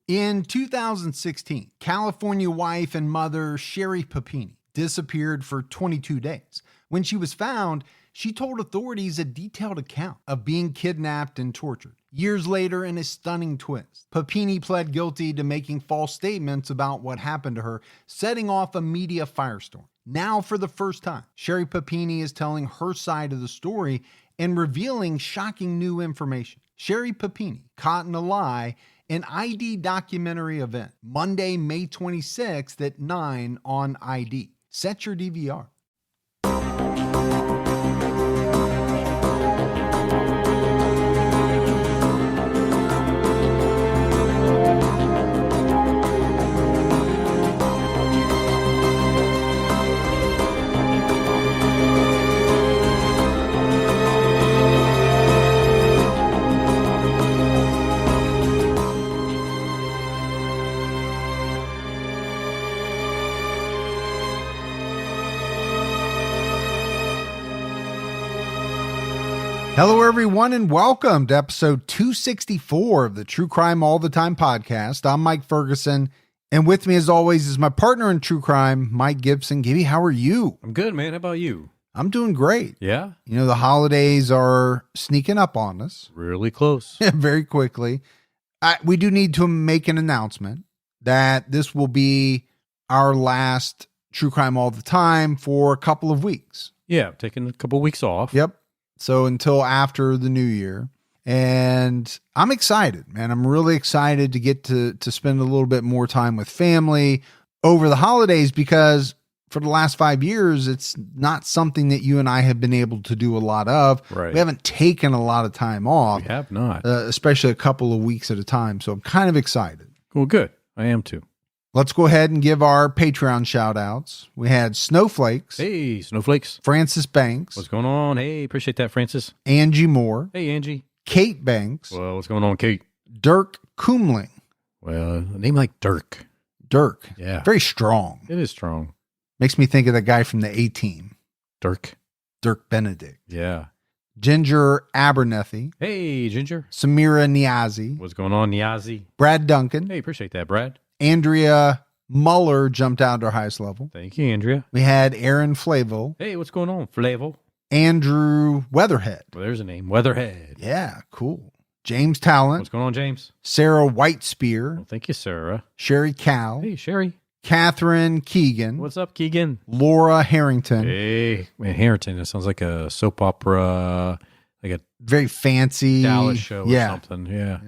In 2016, California wife and mother Sherry Papini disappeared for 22 days. When she was found, she told authorities a detailed account of being kidnapped and tortured. Years later, in a stunning twist, Papini pled guilty to making false statements about what happened to her, setting off a media firestorm. Now, for the first time, Sherry Papini is telling her side of the story and revealing shocking new information. Sherry Papini, Caught in a Lie, an ID documentary event, Monday, May 26th at 9 on ID. Set your DVR. Hello, everyone, and welcome to episode 264 of the True Crime All the Time podcast. I'm Mike Ferguson, and with me, as always, is my partner in true crime, Mike Gibson. Gibby, how are you? I'm good, man. How about you? I'm doing great. Yeah? You know, the holidays are sneaking up on us. Really close. Very quickly. We do need to make an announcement that this will be our last True Crime All the Time for a couple of weeks. Yeah, taking a couple weeks off. Yep. So until after the new year. And I'm excited, man. I'm really excited to get to spend a little bit more time with family over the holidays, because for the last 5 years, it's not something that you and I have been able to do a lot of. Right. We haven't taken a lot of time off. We have not. Especially a couple of weeks at a time. So I'm kind of excited. Well, good. I am too. Let's go ahead and give our Patreon shout outs. We had Snowflakes. Hey, Snowflakes. Francis Banks. What's going on? Hey, appreciate that, Francis. Angie Moore. Hey, Angie. Kate Banks. Well, what's going on, Kate? Dirk Kumling. Well, a name like Dirk. Dirk. Yeah. Very strong. It is strong. Makes me think of that guy from the A-Team. Dirk. Dirk Benedict. Yeah. Ginger Abernethy. Hey, Ginger. Samira Niazi. What's going on, Niazi? Brad Duncan. Hey, appreciate that, Brad. Andrea Muller jumped out to our highest level. Thank you, Andrea. We had Aaron Flavel. Hey, what's going on, Flavel? Andrew Weatherhead. Well, there's a name. Weatherhead. Yeah, cool. James Talent. What's going on, James? Sarah Whitespear. Well, thank you, Sarah. Sherry Cow. Hey, Sherry. Catherine Keegan. What's up, Keegan? Laura Harrington. Hey, man, Harrington. It sounds like a soap opera, like a very fancy Dallas show or something. Yeah.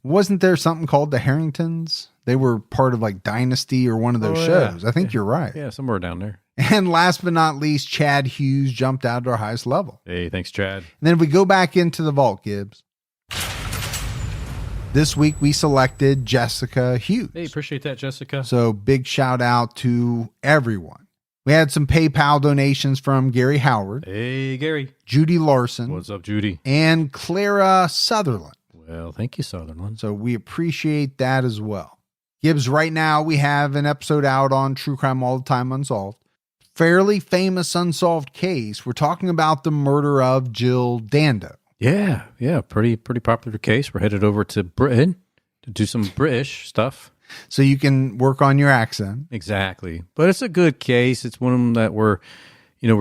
Wasn't there something called the Harringtons? They were part of like Dynasty or one of those shows. I think you're right. Yeah, somewhere down there. And last but not least, Chad Hughes jumped out to our highest level. Hey, thanks, Chad. And then if we go back into the vault, Gibbs, this week we selected Jessica Hughes. Hey, appreciate that, Jessica. So big shout out to everyone. We had some PayPal donations from Gary Howard. Hey, Gary. Judy Larson. What's up, Judy? And Clara Sutherland. Well, thank you, Sutherland. So we appreciate that as well. Gibbs, right now we have an episode out on True Crime All the Time Unsolved. Fairly famous unsolved case. We're talking about the murder of Jill Dando. Yeah, pretty popular case. We're headed over to Britain to do some British stuff. So you can work on your accent. Exactly. But it's a good case. It's one of them that we're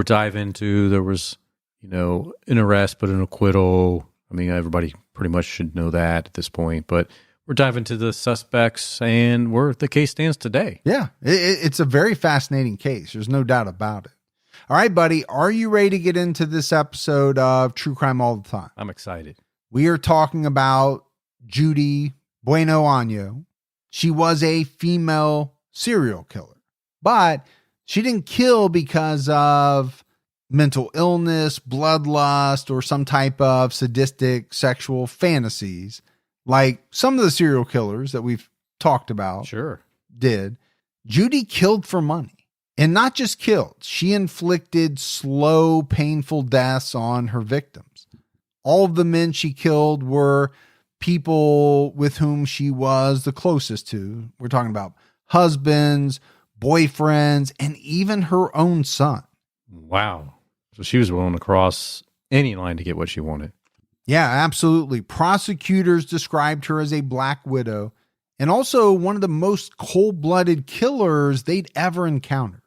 diving into. There was, an arrest, but an acquittal. I mean, everybody pretty much should know that at this point, but we're diving into the suspects and where the case stands today. Yeah, it's a very fascinating case. There's no doubt about it. All right, buddy, are you ready to get into this episode of True Crime All the Time? I'm excited. We are talking about Judy Buenoano. She was a female serial killer, but she didn't kill because of mental illness, bloodlust, or some type of sadistic sexual fantasies like some of the serial killers that we've talked about did. Judy killed for money. And not just killed, she inflicted slow, painful deaths on her victims. All of the men she killed were people with whom she was the closest to. We're talking about husbands, boyfriends, and even her own son. Wow. So she was willing to cross any line to get what she wanted. Yeah, absolutely. Prosecutors described her as a Black Widow, and also one of the most cold-blooded killers they'd ever encountered.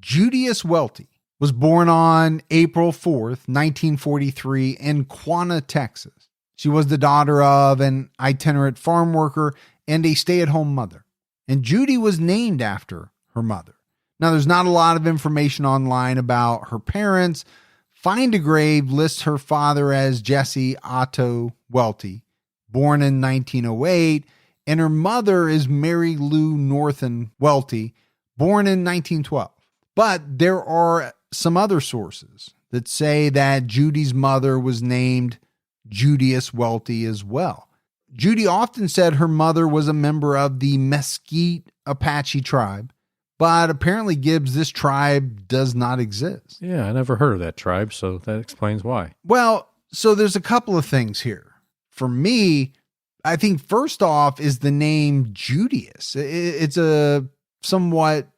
Judius Welty was born on April 4th, 1943 in Quanah, Texas. She was the daughter of an itinerant farm worker and a stay-at-home mother. And Judy was named after her mother. Now, there's not a lot of information online about her parents. Find a Grave lists her father as Jesse Otto Welty, born in 1908, and her mother is Mary Lou Northen Welty, born in 1912. But there are some other sources that say that Judy's mother was named Judius Welty as well. Judy often said her mother was a member of the Mesquite Apache tribe, but apparently, Gibbs, this tribe does not exist. Yeah, I never heard of that tribe, so that explains why. Well, so there's a couple of things here. For me, I think first off is the name Judius. It's a somewhat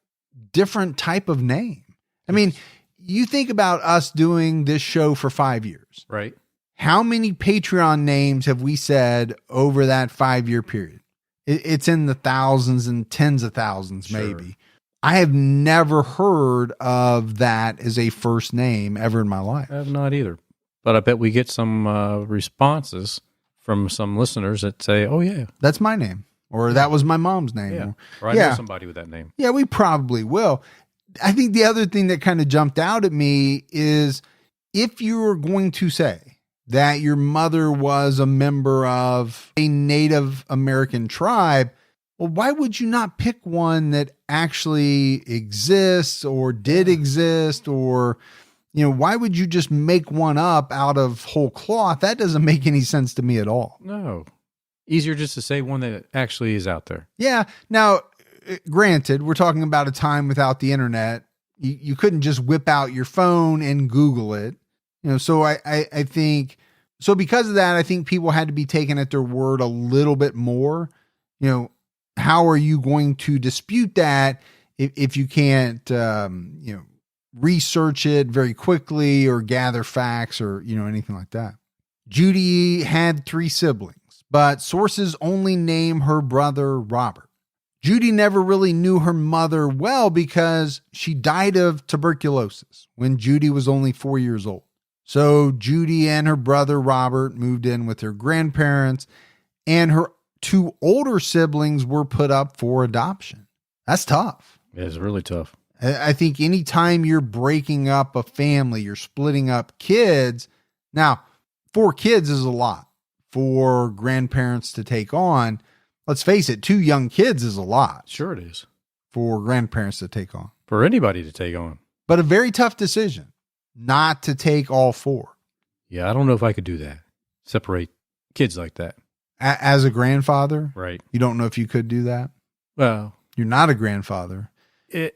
different type of name. I mean, you think about us doing this show for 5 years. Right. How many Patreon names have we said over that 5-year period? It's in the thousands and tens of thousands, maybe. I have never heard of that as a first name ever in my life. I have not either. But I bet we get some responses from some listeners that say, oh, yeah. That's my name. Or that was my mom's name. Yeah. Or I know somebody with that name. Yeah, we probably will. I think the other thing that kind of jumped out at me is if you were going to say that your mother was a member of a Native American tribe, well, why would you not pick one that actually exists or did exist? Or, why would you just make one up out of whole cloth? That doesn't make any sense to me at all. No. Easier just to say one that actually is out there. Yeah. Now, granted, we're talking about a time without the internet. You couldn't just whip out your phone and Google it. So I think, so because of that, I think people had to be taken at their word a little bit more. How are you going to dispute that if you can't, research it very quickly or gather facts or, anything like that? Judy had 3 siblings, but sources only name her brother Robert. Judy never really knew her mother well because she died of tuberculosis when Judy was only 4 years old. So Judy and her brother Robert moved in with her grandparents, and her 2 older siblings were put up for adoption. That's tough. It's really tough. I think anytime you're breaking up a family, you're splitting up kids. Now, 4 kids is a lot for grandparents to take on. Let's face it, 2 young kids is a lot. Sure it is. For grandparents to take on. For anybody to take on. But a very tough decision not to take all 4. Yeah, I don't know if I could do that. Separate kids like that. As a grandfather? Right. You don't know if you could do that? Well, you're not a grandfather.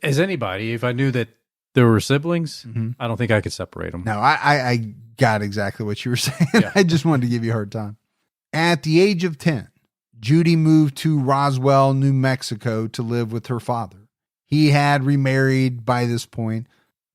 As anybody, if I knew that there were siblings, I don't think I could separate them. No, I got exactly what you were saying. Yeah. I just wanted to give you a hard time. At the age of 10, Judy moved to Roswell, New Mexico to live with her father. He had remarried by this point.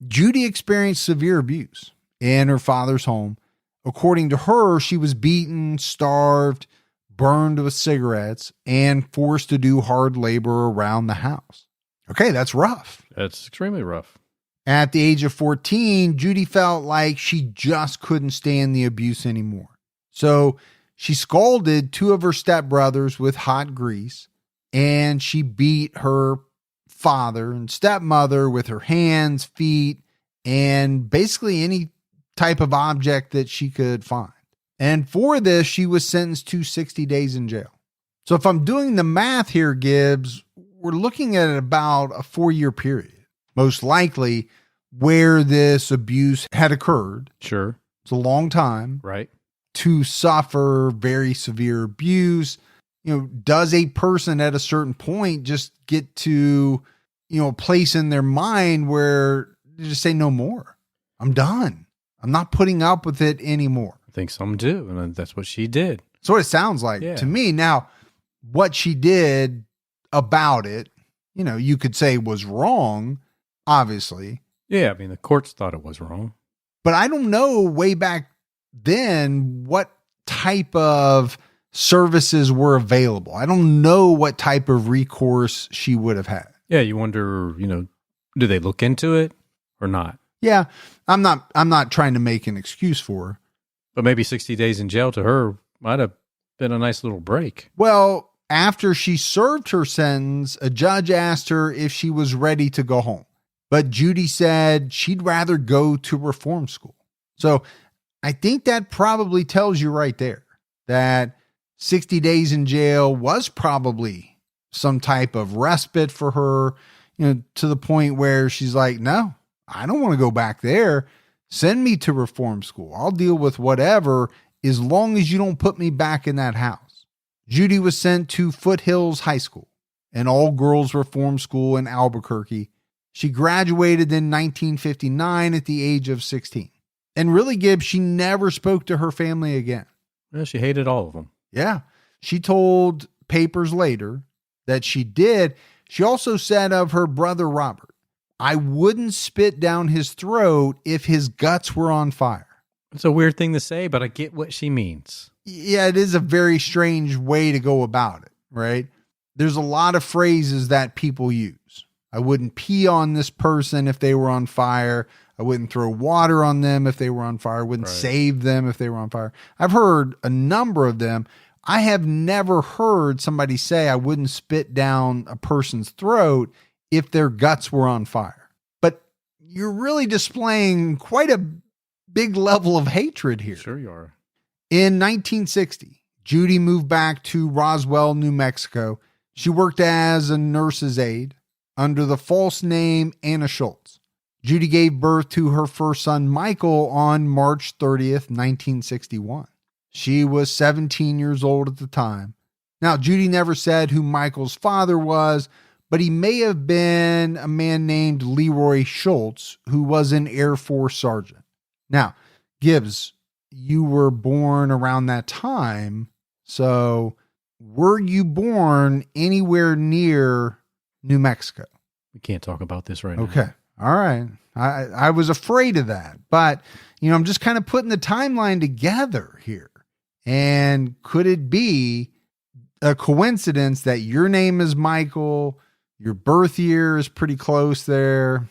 Judy experienced severe abuse in her father's home. According to her, she was beaten, starved, burned with cigarettes, and forced to do hard labor around the house. Okay, that's rough. That's extremely rough. At the age of 14, Judy felt like she just couldn't stand the abuse anymore. So she scalded 2 of her stepbrothers with hot grease, and she beat her father and stepmother with her hands, feet, and basically any type of object that she could find. And for this, she was sentenced to 60 days in jail. So if I'm doing the math here, Gibbs, we're looking at about a 4-year period, most likely, where this abuse had occurred. Sure. It's a long time. Right. To suffer very severe abuse. Does a person at a certain point just get to, a place in their mind where they just say no more? I'm done. I'm not putting up with it anymore. I think some do, and that's what she did. That's what it sounds like to me. Now, what she did about it, you could say was wrong, obviously. Yeah, I mean, the courts thought it was wrong. But I don't know way back then what type of services were available. I don't know what type of recourse she would have had. Yeah, you wonder, do they look into it or not? Yeah, I'm not trying to make an excuse for her. But maybe 60 days in jail to her might have been a nice little break. Well, after she served her sentence, a judge asked her if she was ready to go home. But Judy said she'd rather go to reform school. So I think that probably tells you right there that 60 days in jail was probably some type of respite for her, to the point where she's like, no, I don't want to go back there. Send me to reform school. I'll deal with whatever as long as you don't put me back in that house. Judy was sent to Foothills High School, an all-girls reform school in Albuquerque. She graduated in 1959 at the age of 16. And really, Gibbs, she never spoke to her family again. Yeah, she hated all of them. Yeah. She told papers later that she did. She also said of her brother Robert, I wouldn't spit down his throat if his guts were on fire. It's a weird thing to say, but I get what she means. Yeah, it is a very strange way to go about it, right? There's a lot of phrases that people use. I wouldn't pee on this person if they were on fire. I wouldn't throw water on them if they were on fire. I wouldn't save them if they were on fire. I've heard a number of them. I have never heard somebody say I wouldn't spit down a person's throat if their guts were on fire. But you're really displaying quite a big level of hatred here. Sure you are. In 1960, Judy moved back to Roswell, New Mexico. She worked as a nurse's aide under the false name Anna Schultz. Judy gave birth to her first son, Michael, on March 30th, 1961. She was 17 years old at the time. Now, Judy never said who Michael's father was, but he may have been a man named Leroy Schultz, who was an Air Force sergeant. Now, Gibbs, you were born around that time, so were you born anywhere near New Mexico? We can't talk about this right now. Okay. All right. I was afraid of that, but I'm just kind of putting the timeline together here. And could it be a coincidence that your name is Michael, your birth year is pretty close there?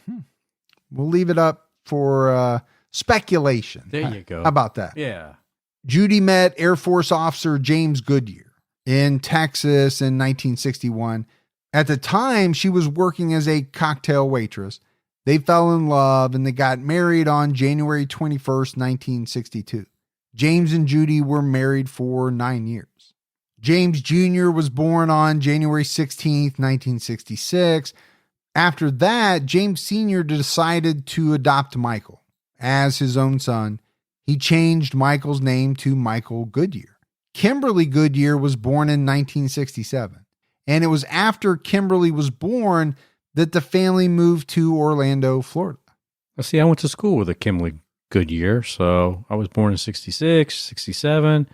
We'll leave it up for speculation. There you go. How about that? Yeah. Judy met Air Force officer James Goodyear in Texas in 1961. At the time, she was working as a cocktail waitress. They fell in love and they got married on January 21st, 1962. James and Judy were married for 9 years. James Jr. was born on January 16th, 1966. After that, James Sr. decided to adopt Michael as his own son. He changed Michael's name to Michael Goodyear. Kimberly Goodyear was born in 1967. And it was after Kimberly was born that the family moved to Orlando, Florida. See, I went to school with a Kimberly Goodyear, so I was born in 66, 67.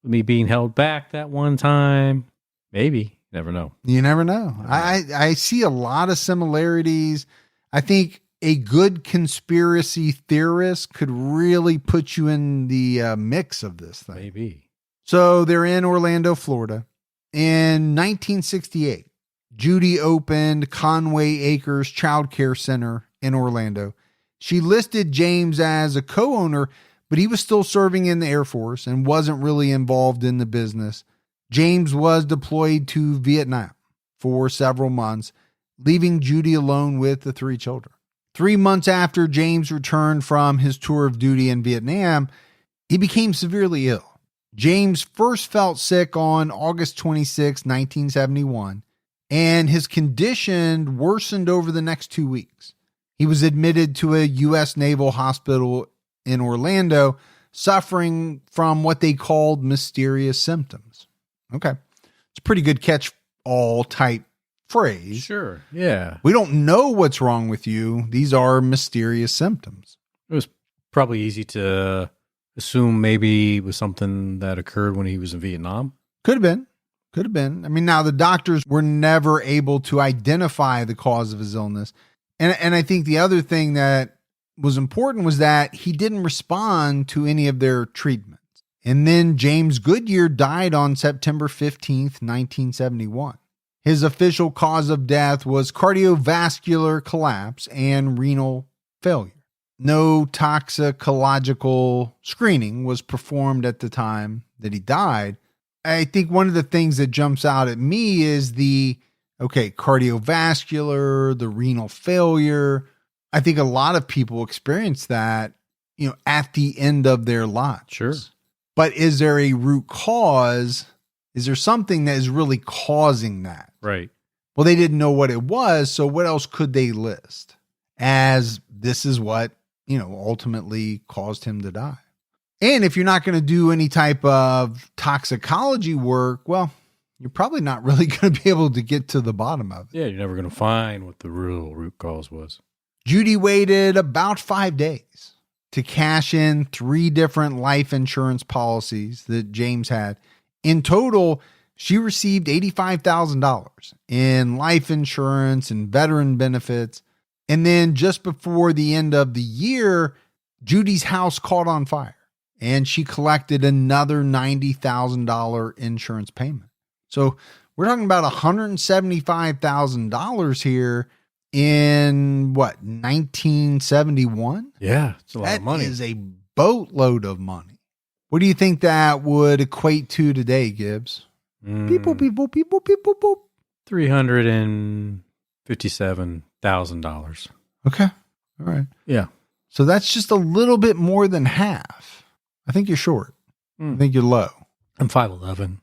Me being held back that one time, maybe. Never know. You never know. I see a lot of similarities. I think a good conspiracy theorist could really put you in the mix of this thing. Maybe. So they're in Orlando, Florida. In 1968, Judy opened Conway Acres Child Care Center in Orlando. She listed James as a co-owner, but he was still serving in the Air Force and wasn't really involved in the business. James was deployed to Vietnam for several months, leaving Judy alone with the 3 children. 3 months after James returned from his tour of duty in Vietnam, he became severely ill. James first felt sick on August 26, 1971, and his condition worsened over the next 2 weeks. He was admitted to a U.S. Naval hospital in Orlando, suffering from what they called mysterious symptoms. Okay. It's a pretty good catch-all type phrase. Sure, yeah. We don't know what's wrong with you. These are mysterious symptoms. It was probably easy to assume maybe it was something that occurred when he was in Vietnam. Could have been. Could have been. I mean, now the doctors were never able to identify the cause of his illness. And I think the other thing that was important was that he didn't respond to any of their treatments. And then James Goodyear died on September 15th, 1971. His official cause of death was cardiovascular collapse and renal failure. No toxicological screening was performed at the time that he died. I think one of the things that jumps out at me is cardiovascular, the renal failure. I think a lot of people experience that, at the end of their lives. Sure. But is there a root cause? Is there something that is really causing that? Right. Well, they didn't know what it was, so what else could they list as this is what, ultimately caused him to die? And if you're not going to do any type of toxicology work, well, you're probably not really going to be able to get to the bottom of it. Yeah, you're never going to find what the real root cause was. Judy waited about 5 days to cash in 3 different life insurance policies that James had. In total, she received $85,000 in life insurance and veteran benefits. And then just before the end of the year, Judy's house caught on fire and she collected another $90,000 insurance payment. So we're talking about $175,000 here in 1971? Yeah, it's a lot of money. That is a boatload of money. What do you think that would equate to today, Gibbs? People. $357,000. Okay. All right. Yeah. So that's just a little bit more than half. I think you're short. I think you're low. I'm 5'11".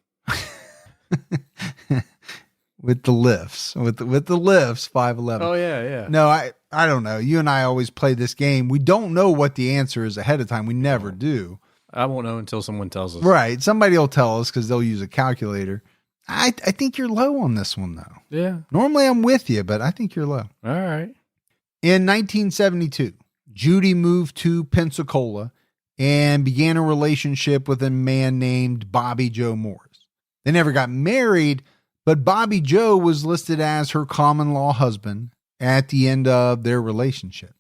With the lifts. With the lifts, 5'11". Oh, yeah. No, I don't know. You and I always play this game. We don't know what the answer is ahead of time. We never do. I won't know until someone tells us. Right. Somebody will tell us because they'll use a calculator. I think you're low on this one, though. Yeah. Normally I'm with you, but I think you're low. All right. In 1972, Judy moved to Pensacola and began a relationship with a man named Bobby Joe Morris. They never got married, but Bobby Joe was listed as her common law husband at the end of their relationship.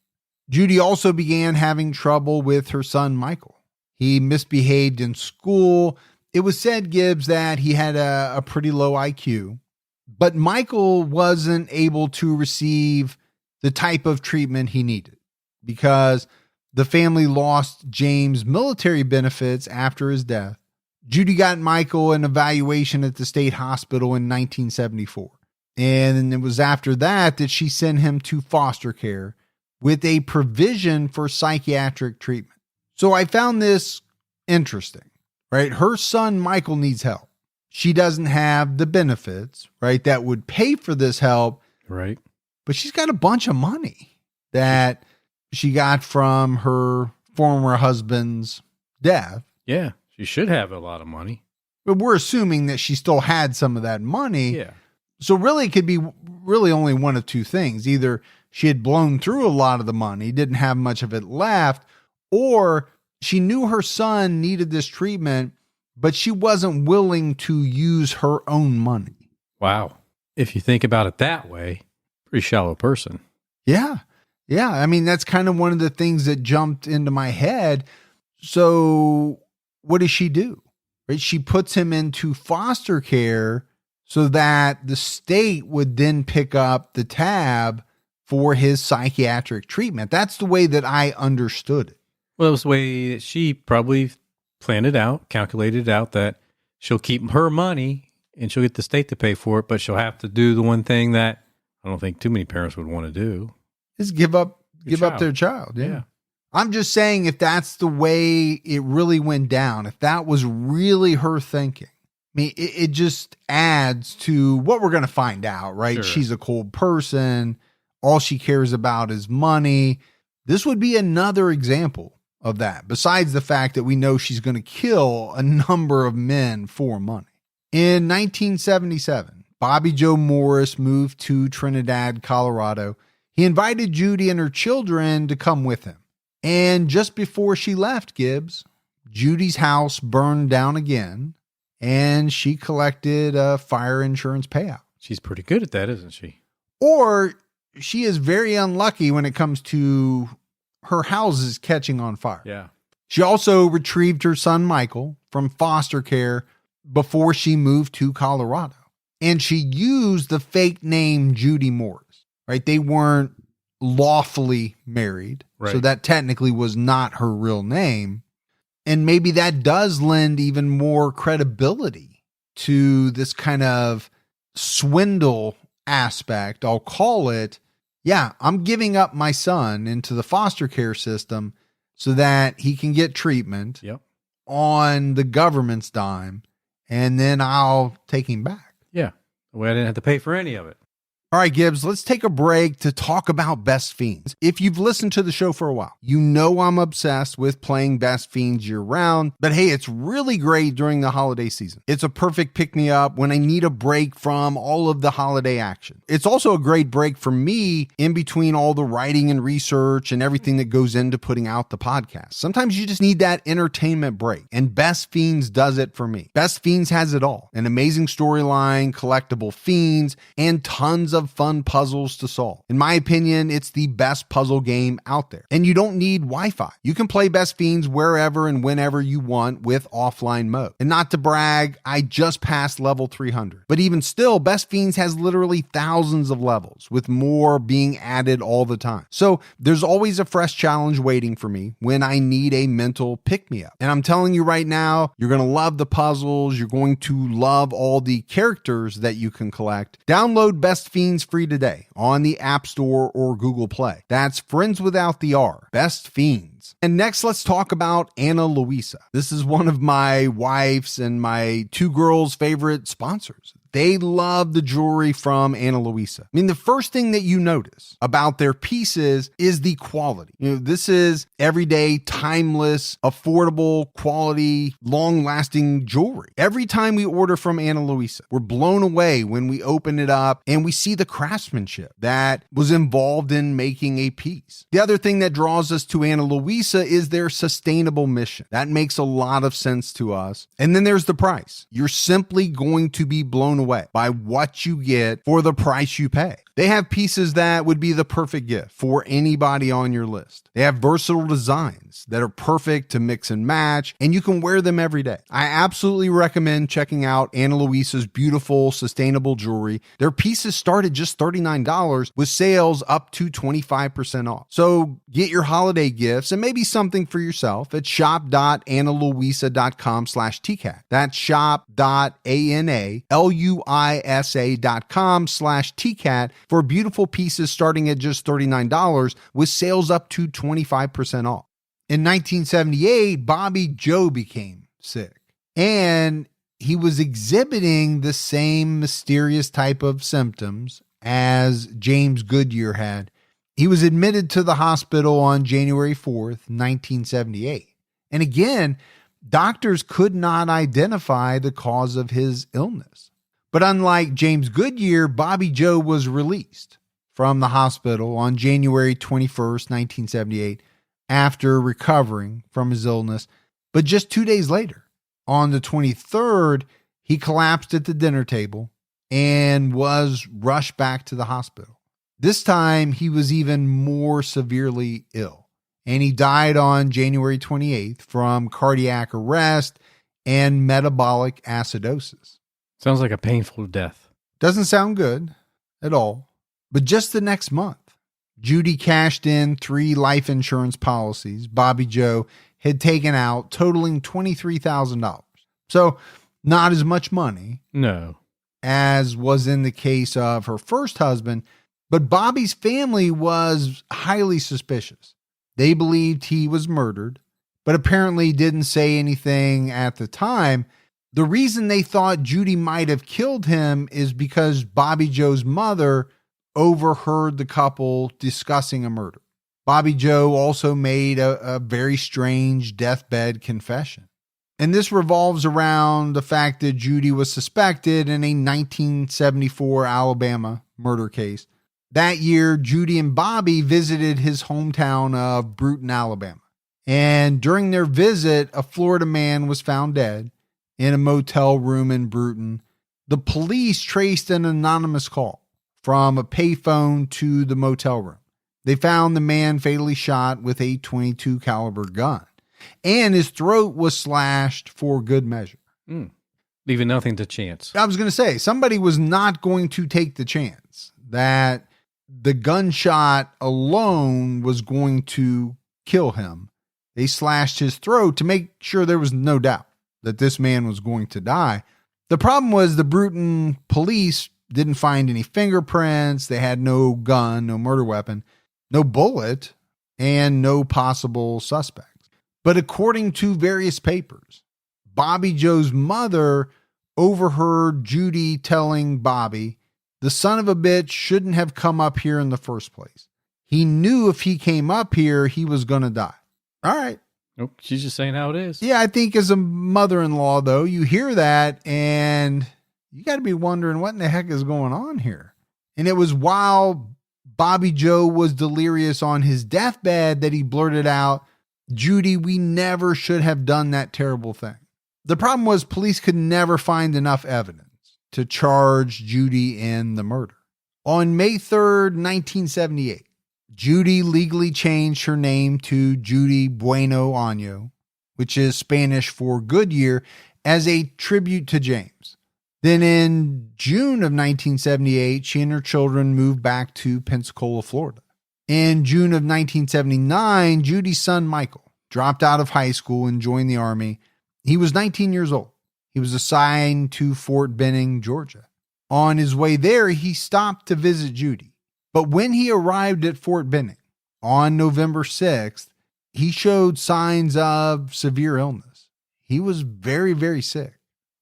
Judy also began having trouble with her son, Michael. He misbehaved in school. It was said, Gibbs, that he had a pretty low IQ, but Michael wasn't able to receive the type of treatment he needed because the family lost James' military benefits after his death. Judy got Michael an evaluation at the state hospital in 1974. And it was after that she sent him to foster care with a provision for psychiatric treatment. So I found this interesting, right? Her son, Michael, needs help. She doesn't have the benefits, right, that would pay for this help. Right. But she's got a bunch of money that she got from her former husband's death. Yeah. She should have a lot of money. But we're assuming that she still had some of that money. Yeah. So really it could be really only one of two things. Either she had blown through a lot of the money, didn't have much of it left, or she knew her son needed this treatment, but she wasn't willing to use her own money. Wow. If you think about it that way, pretty shallow person. Yeah. Yeah. I mean, that's kind of one of the things that jumped into my head. So what does she do? Right? She puts him into foster care so that the state would then pick up the tab for his psychiatric treatment. That's the way that I understood it. Well, it was the way that she probably planned it out, calculated out that she'll keep her money and she'll get the state to pay for it, but she'll have to do the one thing that I don't think too many parents would want to do. Is give up their child. Yeah. I'm just saying if that's the way it really went down, if that was really her thinking, I mean, it just adds to what we're going to find out, right? Sure. She's a cold person. All she cares about is money. This would be another example of that, besides the fact that we know she's going to kill a number of men for money. In 1977, Bobby Joe Morris moved to Trinidad, Colorado. He invited Judy and her children to come with him. And just before she left, Gibbs, Judy's house burned down again, and she collected a fire insurance payout. She's pretty good at that, isn't she? Or she is very unlucky when it comes to her houses catching on fire. Yeah. She also retrieved her son Michael from foster care before she moved to Colorado. And she used the fake name Judy Morris, right? They weren't lawfully married. Right. So that technically was not her real name. And maybe that does lend even more credibility to this kind of swindle aspect. I'll call it, yeah, I'm giving up my son into the foster care system so that he can get treatment on the government's dime, and then I'll take him back. Yeah. Well, I didn't have to pay for any of it. All right, Gibbs, let's take a break to talk about Best Fiends. If you've listened to the show for a while, you know I'm obsessed with playing Best Fiends year round, but hey, it's really great during the holiday season. It's a perfect pick-me-up when I need a break from all of the holiday action. It's also a great break for me in between all the writing and research and everything that goes into putting out the podcast. Sometimes you just need that entertainment break, and Best Fiends does it for me. Best Fiends has it all: an amazing storyline, collectible fiends, and tons of fun puzzles to solve. In my opinion, it's the best puzzle game out there. And you don't need Wi-Fi. You can play Best Fiends wherever and whenever you want with offline mode. And not to brag, I just passed level 300. But even still, Best Fiends has literally thousands of levels, with more being added all the time. So there's always a fresh challenge waiting for me when I need a mental pick-me-up. And I'm telling you right now, you're going to love the puzzles. You're going to love all the characters that you can collect. Download Best Fiends free today on the App Store or Google Play. That's Friends without the R, Best Fiends. And next, let's talk about Ana Luisa. This is one of my wife's and my two girls' favorite sponsors. They love the jewelry from Ana Luisa. I mean, the first thing that you notice about their pieces is the quality. You know, this is everyday, timeless, affordable, quality, long-lasting jewelry. Every time we order from Ana Luisa, we're blown away when we open it up and we see the craftsmanship that was involved in making a piece. The other thing that draws us to Ana Luisa is their sustainable mission. That makes a lot of sense to us. And then there's the price. You're simply going to be blown away by what you get for the price you pay. They have pieces that would be the perfect gift for anybody on your list. They have versatile designs that are perfect to mix and match, and you can wear them every day. I absolutely recommend checking out Ana Luisa's beautiful, sustainable jewelry. Their pieces start at just $39 with sales up to 25% off. So get your holiday gifts and maybe something for yourself at shop.analuisa.com/TCAT. That's shop.analuisa.com/TCAT for beautiful pieces starting at just $39 with sales up to 25% off. In 1978, Bobby Joe became sick, and he was exhibiting the same mysterious type of symptoms as James Goodyear had. He was admitted to the hospital on January 4th, 1978. And again, doctors could not identify the cause of his illness. But unlike James Goodyear, Bobby Joe was released from the hospital on January 21st, 1978, after recovering from his illness. But just 2 days later, on the 23rd, he collapsed at the dinner table and was rushed back to the hospital. This time, he was even more severely ill, and he died on January 28th from cardiac arrest and metabolic acidosis. Sounds like a painful death. Doesn't sound good at all. But just the next month, Judy cashed in 3 life insurance policies Bobby Joe had taken out, totaling $23,000. So not as much money. No. As was in the case of her first husband. But Bobby's family was highly suspicious. They believed he was murdered, but apparently didn't say anything at the time. The reason they thought Judy might have killed him is because Bobby Joe's mother overheard the couple discussing a murder. Bobby Joe also made a very strange deathbed confession. And this revolves around the fact that Judy was suspected in a 1974 Alabama murder case. That year, Judy and Bobby visited his hometown of Brewton, Alabama. And during their visit, a Florida man was found dead in a motel room in Brewton. The police traced an anonymous call from a payphone to the motel room. They found the man fatally shot with a .22 caliber gun. And his throat was slashed for good measure. Leaving nothing to chance. I was going to say, somebody was not going to take the chance that the gunshot alone was going to kill him. They slashed his throat to make sure there was no doubt that this man was going to die. The problem was the Bruton police didn't find any fingerprints. They had no gun, no murder weapon, no bullet, and no possible suspects. But according to various papers, Bobby Joe's mother overheard Judy telling Bobby, the son of a bitch shouldn't have come up here in the first place. He knew if he came up here, he was going to die. All right. Nope, she's just saying how it is. Yeah, I think as a mother-in-law, though, you hear that and you got to be wondering what in the heck is going on here. And it was while Bobby Joe was delirious on his deathbed that he blurted out, Judy, we never should have done that terrible thing. The problem was police could never find enough evidence to charge Judy in the murder. On May 3rd, 1978, Judy legally changed her name to Judy Buenoano, which is Spanish for good year, as a tribute to James. Then in June of 1978, she and her children moved back to Pensacola, Florida. In June of 1979, Judy's son, Michael, dropped out of high school and joined the Army. He was 19 years old. He was assigned to Fort Benning, Georgia. On his way there, he stopped to visit Judy. But when he arrived at Fort Benning on November 6th, he showed signs of severe illness. He was very, very sick.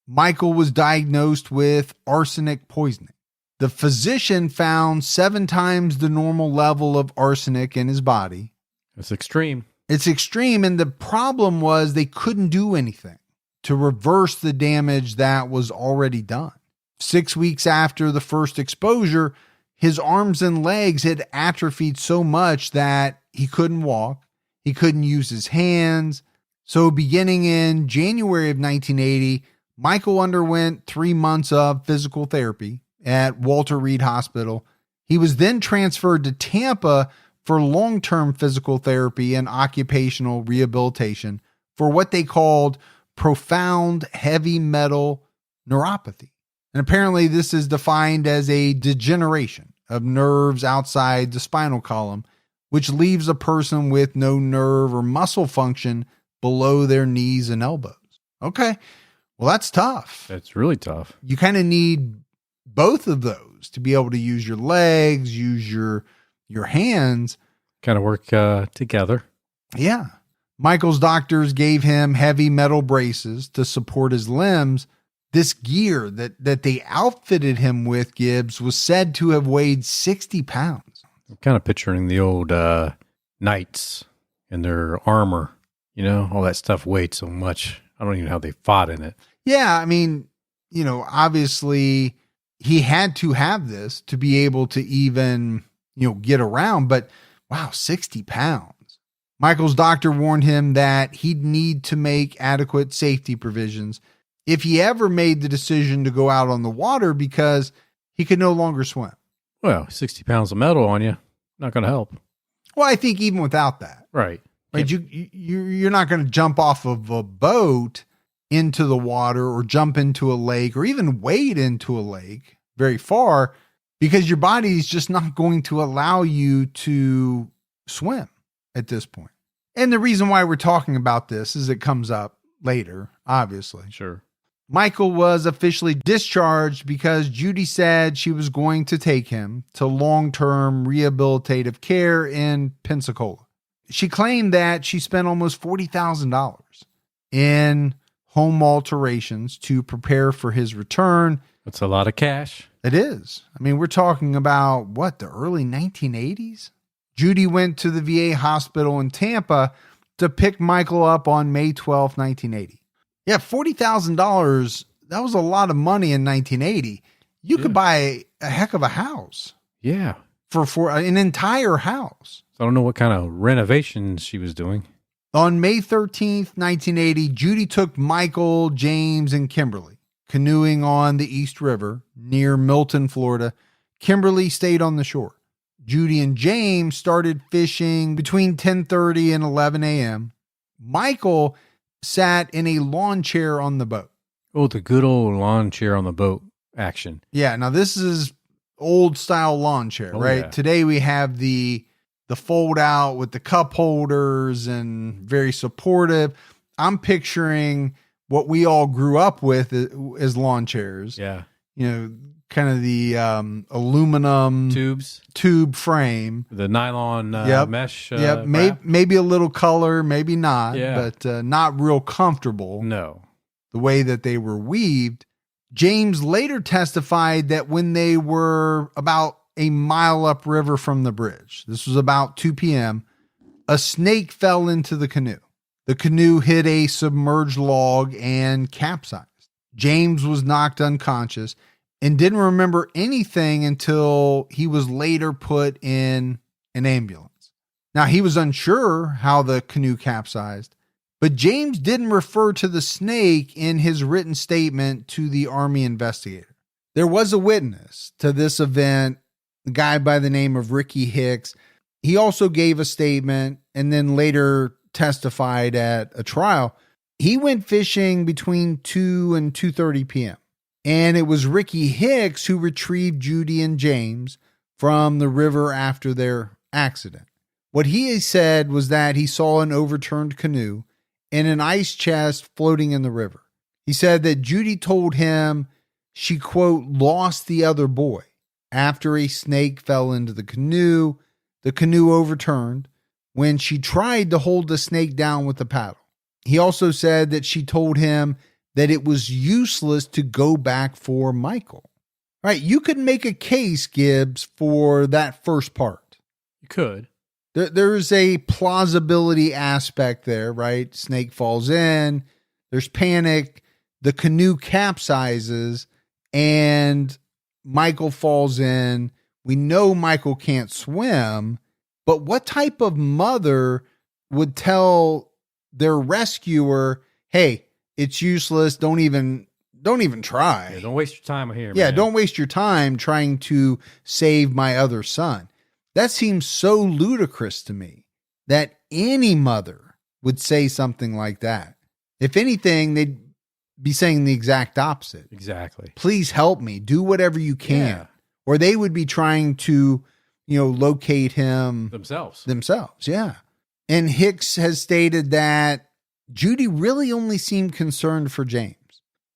Michael was diagnosed with arsenic poisoning. The physician found 7 times the normal level of arsenic in his body. It's extreme. It's extreme, and the problem was they couldn't do anything to reverse the damage that was already done. 6 weeks after the first exposure, his arms and legs had atrophied so much that he couldn't walk. He couldn't use his hands. So beginning in January of 1980, Michael underwent 3 months of physical therapy at Walter Reed Hospital. He was then transferred to Tampa for long-term physical therapy and occupational rehabilitation for what they called profound heavy metal neuropathy. And apparently this is defined as a degeneration of nerves outside the spinal column, which leaves a person with no nerve or muscle function below their knees and elbows. Okay. Well, that's tough. That's really tough. You kind of need both of those to be able to use your legs, use your hands. Kind of work together. Yeah. Michael's doctors gave him heavy metal braces to support his limbs. This gear that they outfitted him with, Gibbs, was said to have weighed 60 pounds. I'm kind of picturing the old knights and their armor. You know, all that stuff weighed so much. I don't even know how they fought in it. Yeah, I mean, obviously he had to have this to be able to even, get around. But wow, 60 pounds. Michael's doctor warned him that he'd need to make adequate safety provisions if he ever made the decision to go out on the water because he could no longer swim. Well, 60 pounds of metal on you, not going to help. Well, I think even without that. Right. You're not going to jump off of a boat into the water or jump into a lake or even wade into a lake very far because your body is just not going to allow you to swim at this point. And the reason why we're talking about this is it comes up later, obviously. Sure. Michael was officially discharged because Judy said she was going to take him to long-term rehabilitative care in Pensacola. She claimed that she spent almost $40,000 in home alterations to prepare for his return. That's a lot of cash. It is. I mean, we're talking about, the early 1980s? Judy went to the VA hospital in Tampa to pick Michael up on May 12, 1980. Yeah, $40,000, that was a lot of money in 1980. You could buy a heck of a house. Yeah. For an entire house. I don't know what kind of renovations she was doing. On May 13th, 1980, Judy took Michael, James, and Kimberly canoeing on the East River near Milton, Florida. Kimberly stayed on the shore. Judy and James started fishing between 10:30 and 11 a.m. Michael sat in a lawn chair on the boat. Oh, the good old lawn chair on the boat action. Yeah. Now this is old style lawn chair, right? Yeah. Today we have the fold out with the cup holders and very supportive. I'm picturing what we all grew up with as lawn chairs. Yeah. Kind of the aluminum tube frame, the nylon mesh. Maybe a little color, maybe not, yeah. but not real comfortable. No, the way that they were weaved. James later testified that when they were about a mile upriver from the bridge, this was about 2 p.m., a snake fell into the canoe. The canoe hit a submerged log and capsized. James was knocked unconscious and didn't remember anything until he was later put in an ambulance. Now, he was unsure how the canoe capsized, but James didn't refer to the snake in his written statement to the Army investigator. There was a witness to this event, a guy by the name of Ricky Hicks. He also gave a statement and then later testified at a trial. He went fishing between 2 and 2:30 p.m. And it was Ricky Hicks who retrieved Judy and James from the river after their accident. What he said was that he saw an overturned canoe and an ice chest floating in the river. He said that Judy told him she, quote, lost the other boy after a snake fell into the canoe. The canoe overturned when she tried to hold the snake down with the paddle. He also said that she told him that it was useless to go back for Michael. All right, you could make a case, Gibbs, for that first part. You could. There's a plausibility aspect there, right? Snake falls in, there's panic, the canoe capsizes, and Michael falls in. We know Michael can't swim, but what type of mother would tell their rescuer, hey, it's useless, don't even try. Yeah, don't waste your time here. Yeah, man. Don't waste your time trying to save my other son. That seems so ludicrous to me that any mother would say something like that. If anything, they'd be saying the exact opposite. Exactly. Please help me. Do whatever you can. Yeah. Or they would be trying to, locate him themselves. Yeah. And Hicks has stated that Judy really only seemed concerned for James.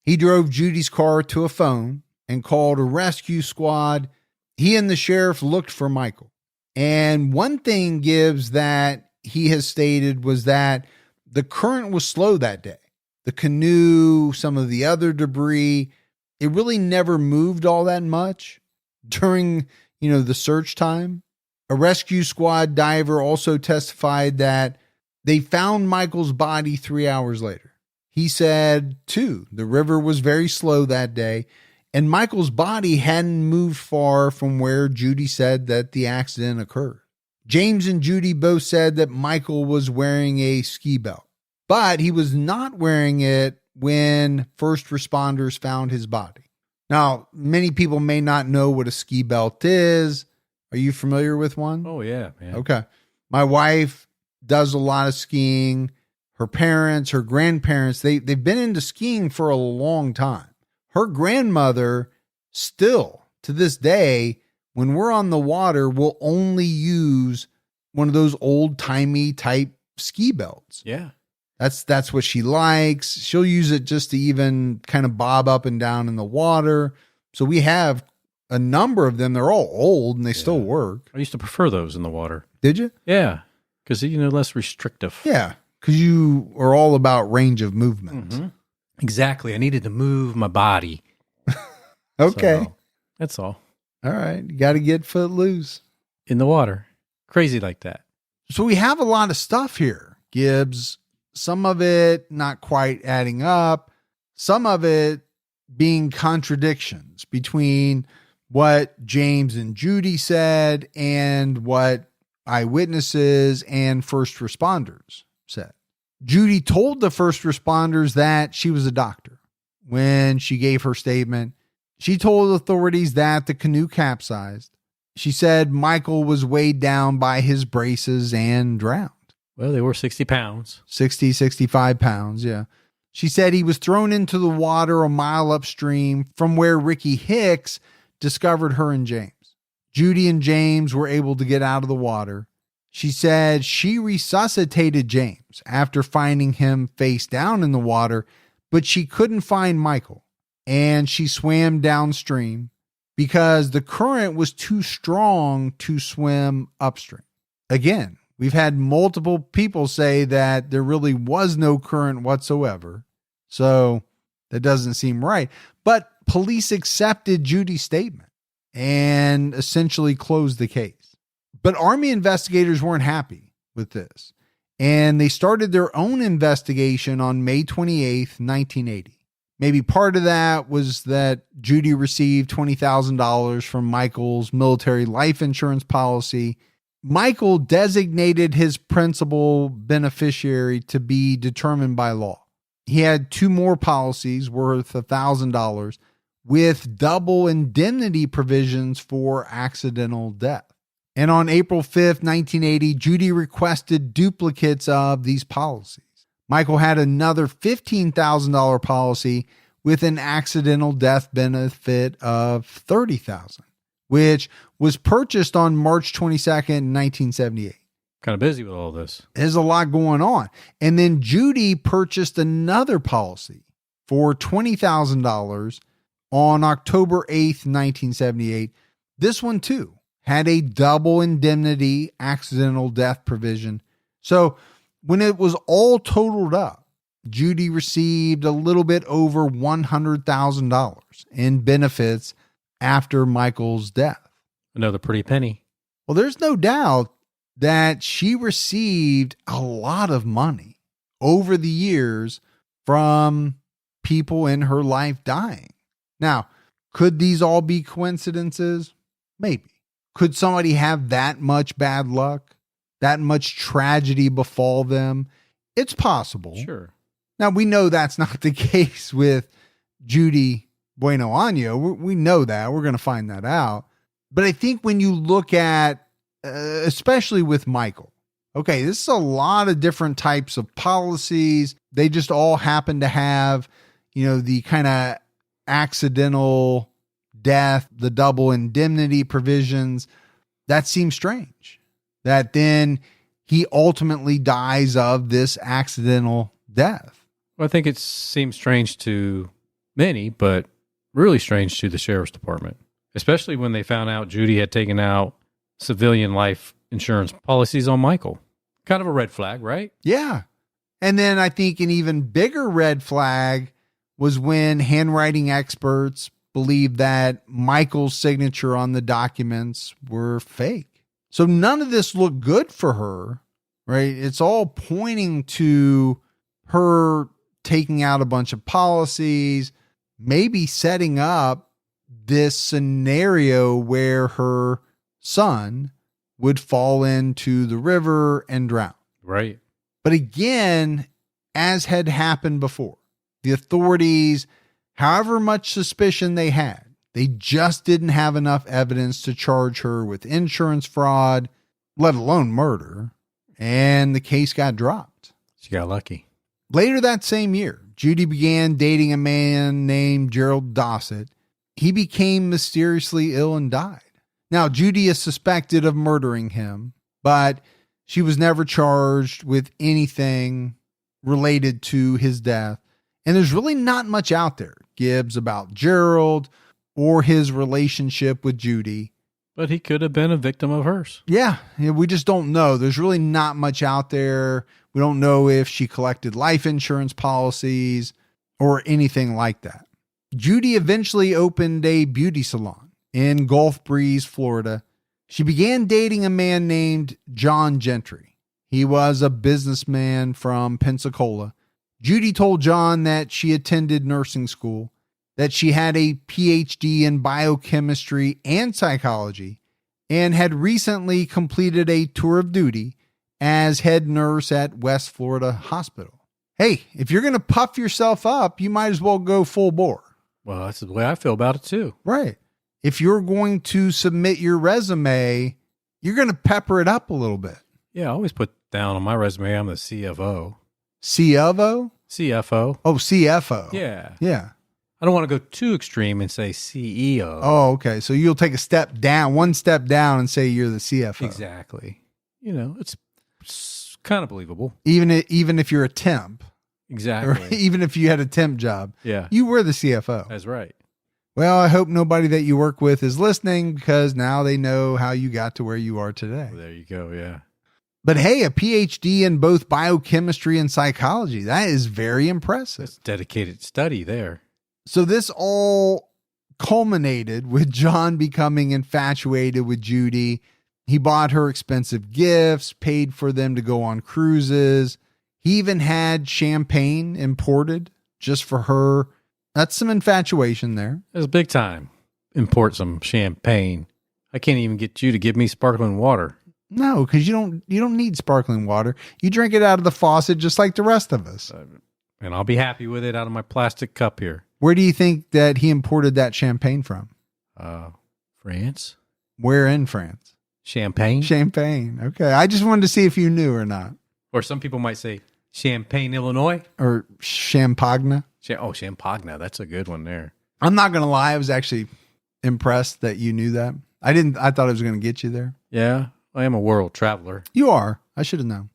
He drove Judy's car to a phone and called a rescue squad. He and the sheriff looked for Michael. And one thing Gibbs that he has stated was that the current was slow that day. The canoe, some of the other debris, it really never moved all that much during, the search time. A rescue squad diver also testified that they found Michael's body 3 hours later. He said, too, the river was very slow that day, and Michael's body hadn't moved far from where Judy said that the accident occurred. James and Judy both said that Michael was wearing a ski belt, but he was not wearing it when first responders found his body. Now, many people may not know what a ski belt is. Are you familiar with one? Oh, yeah, man. Okay. My wife does a lot of skiing. Her parents, her grandparents, they've been into skiing for a long time. Her grandmother still, to this day, when we're on the water, will only use one of those old-timey type ski belts. Yeah. That's what she likes. She'll use it just to even kind of bob up and down in the water. So we have a number of them. They're all old and they still work. I used to prefer those in the water. Did you? Yeah. Because, less restrictive. Yeah. Because you are all about range of movement. Mm-hmm. Exactly. I needed to move my body. Okay. So, that's all. All right. You got to get foot loose. In the water. Crazy like that. So we have a lot of stuff here, Gibbs. Some of it not quite adding up. Some of it being contradictions between what James and Judy said and what eyewitnesses and first responders said. Judy told the first responders that she was a doctor. When she gave her statement, she told authorities that the canoe capsized. She said Michael was weighed down by his braces and drowned. Well, they were 60 pounds. 60, 65 pounds, yeah. She said he was thrown into the water a mile upstream from where Ricky Hicks discovered her and James. Judy and James were able to get out of the water. She said she resuscitated James after finding him face down in the water, but she couldn't find Michael, and she swam downstream because the current was too strong to swim upstream. Again, we've had multiple people say that there really was no current whatsoever, so that doesn't seem right. But police accepted Judy's statement and essentially closed the case. But Army investigators weren't happy with this, and they started their own investigation on May 28th, 1980. Maybe part of that was that Judy received $20,000 from Michael's military life insurance policy. Michael designated his principal beneficiary to be determined by law. He had 2 more policies worth $1,000 with double indemnity provisions for accidental death. And on April 5th, 1980, Judy requested duplicates of these policies. Michael had another $15,000 policy with an accidental death benefit of $30,000, which was purchased on March 22nd, 1978. Kind of busy with all this. There's a lot going on. And then Judy purchased another policy for $20,000 on October 8th, 1978. This one, too, had a double indemnity accidental death provision. So when it was all totaled up, Judy received a little bit over $100,000 in benefits after Michael's death. Another pretty penny. Well, there's no doubt that she received a lot of money over the years from people in her life dying. Now, could these all be coincidences? Maybe. Could somebody have that much bad luck? That much tragedy befall them? It's possible. Sure. Now, we know that's not the case with Judy Buenoano. We know that. We're going to find that out. But I think when you look at, especially with Michael, okay, this is a lot of different types of policies. They just all happen to have, the kind of accidental death, the double indemnity provisions. That seems strange. That then he ultimately dies of this accidental death. Well, I think it seems strange to many, but really strange to the sheriff's department, especially when they found out Judy had taken out civilian life insurance policies on Michael. Kind of a red flag, right? Yeah. And then I think an even bigger red flag was when handwriting experts believed that Michael's signature on the documents were fake. So none of this looked good for her, right? It's all pointing to her taking out a bunch of policies, maybe setting up this scenario where her son would fall into the river and drown. Right. But again, as had happened before, the authorities, however much suspicion they had, they just didn't have enough evidence to charge her with insurance fraud, let alone murder, and the case got dropped. She got lucky. Later that same year, Judy began dating a man named Gerald Dossett. He became mysteriously ill and died. Now, Judy is suspected of murdering him, but she was never charged with anything related to his death. And there's really not much out there, Gibbs, about Gerald or his relationship with Judy. But he could have been a victim of hers. Yeah, we just don't know. There's really not much out there. We don't know if she collected life insurance policies or anything like that. Judy eventually opened a beauty salon in Gulf Breeze, Florida. She began dating a man named John Gentry. He was a businessman from Pensacola. Judy told John that she attended nursing school, that she had a PhD in biochemistry and psychology, and had recently completed a tour of duty as head nurse at West Florida Hospital. Hey, if you're going to puff yourself up, you might as well go full bore. Well, that's the way I feel about it too. Right. If you're going to submit your resume, you're going to pepper it up a little bit. Yeah, I always put down on my resume. I'm the CFO. CFO? CFO. Oh, CFO. Yeah. Yeah. I don't want to go too extreme and say CEO. Oh, okay. So you'll take a step down, one step down, and say you're the CFO. Exactly. It's kind of believable. Even if you're a temp. Exactly. Or even if you had a temp job. Yeah. You were the CFO. That's right. Well, I hope nobody that you work with is listening, because now they know how you got to where you are today. Well, there you go. Yeah. But hey, a PhD in both biochemistry and psychology. That is very impressive. That's dedicated study there. So this all culminated with John becoming infatuated with Judy. He bought her expensive gifts, paid for them to go on cruises. He even had champagne imported just for her. That's some infatuation there. It's big time. Import some champagne. I can't even get you to give me sparkling water. No, because you don't need sparkling water. You drink it out of the faucet just like the rest of us. And I'll be happy with it out of my plastic cup here. Where do you think that he imported that champagne from? France. Where in France? Champagne. Champagne. Okay. I just wanted to see if you knew or not. Or some people might say Champagne, Illinois. Or Champagne. Champagne. That's a good one there. I'm not going to lie. I was actually impressed that you knew that. I thought it was going to get you there. Yeah. I am a world traveler. You are. I should have known.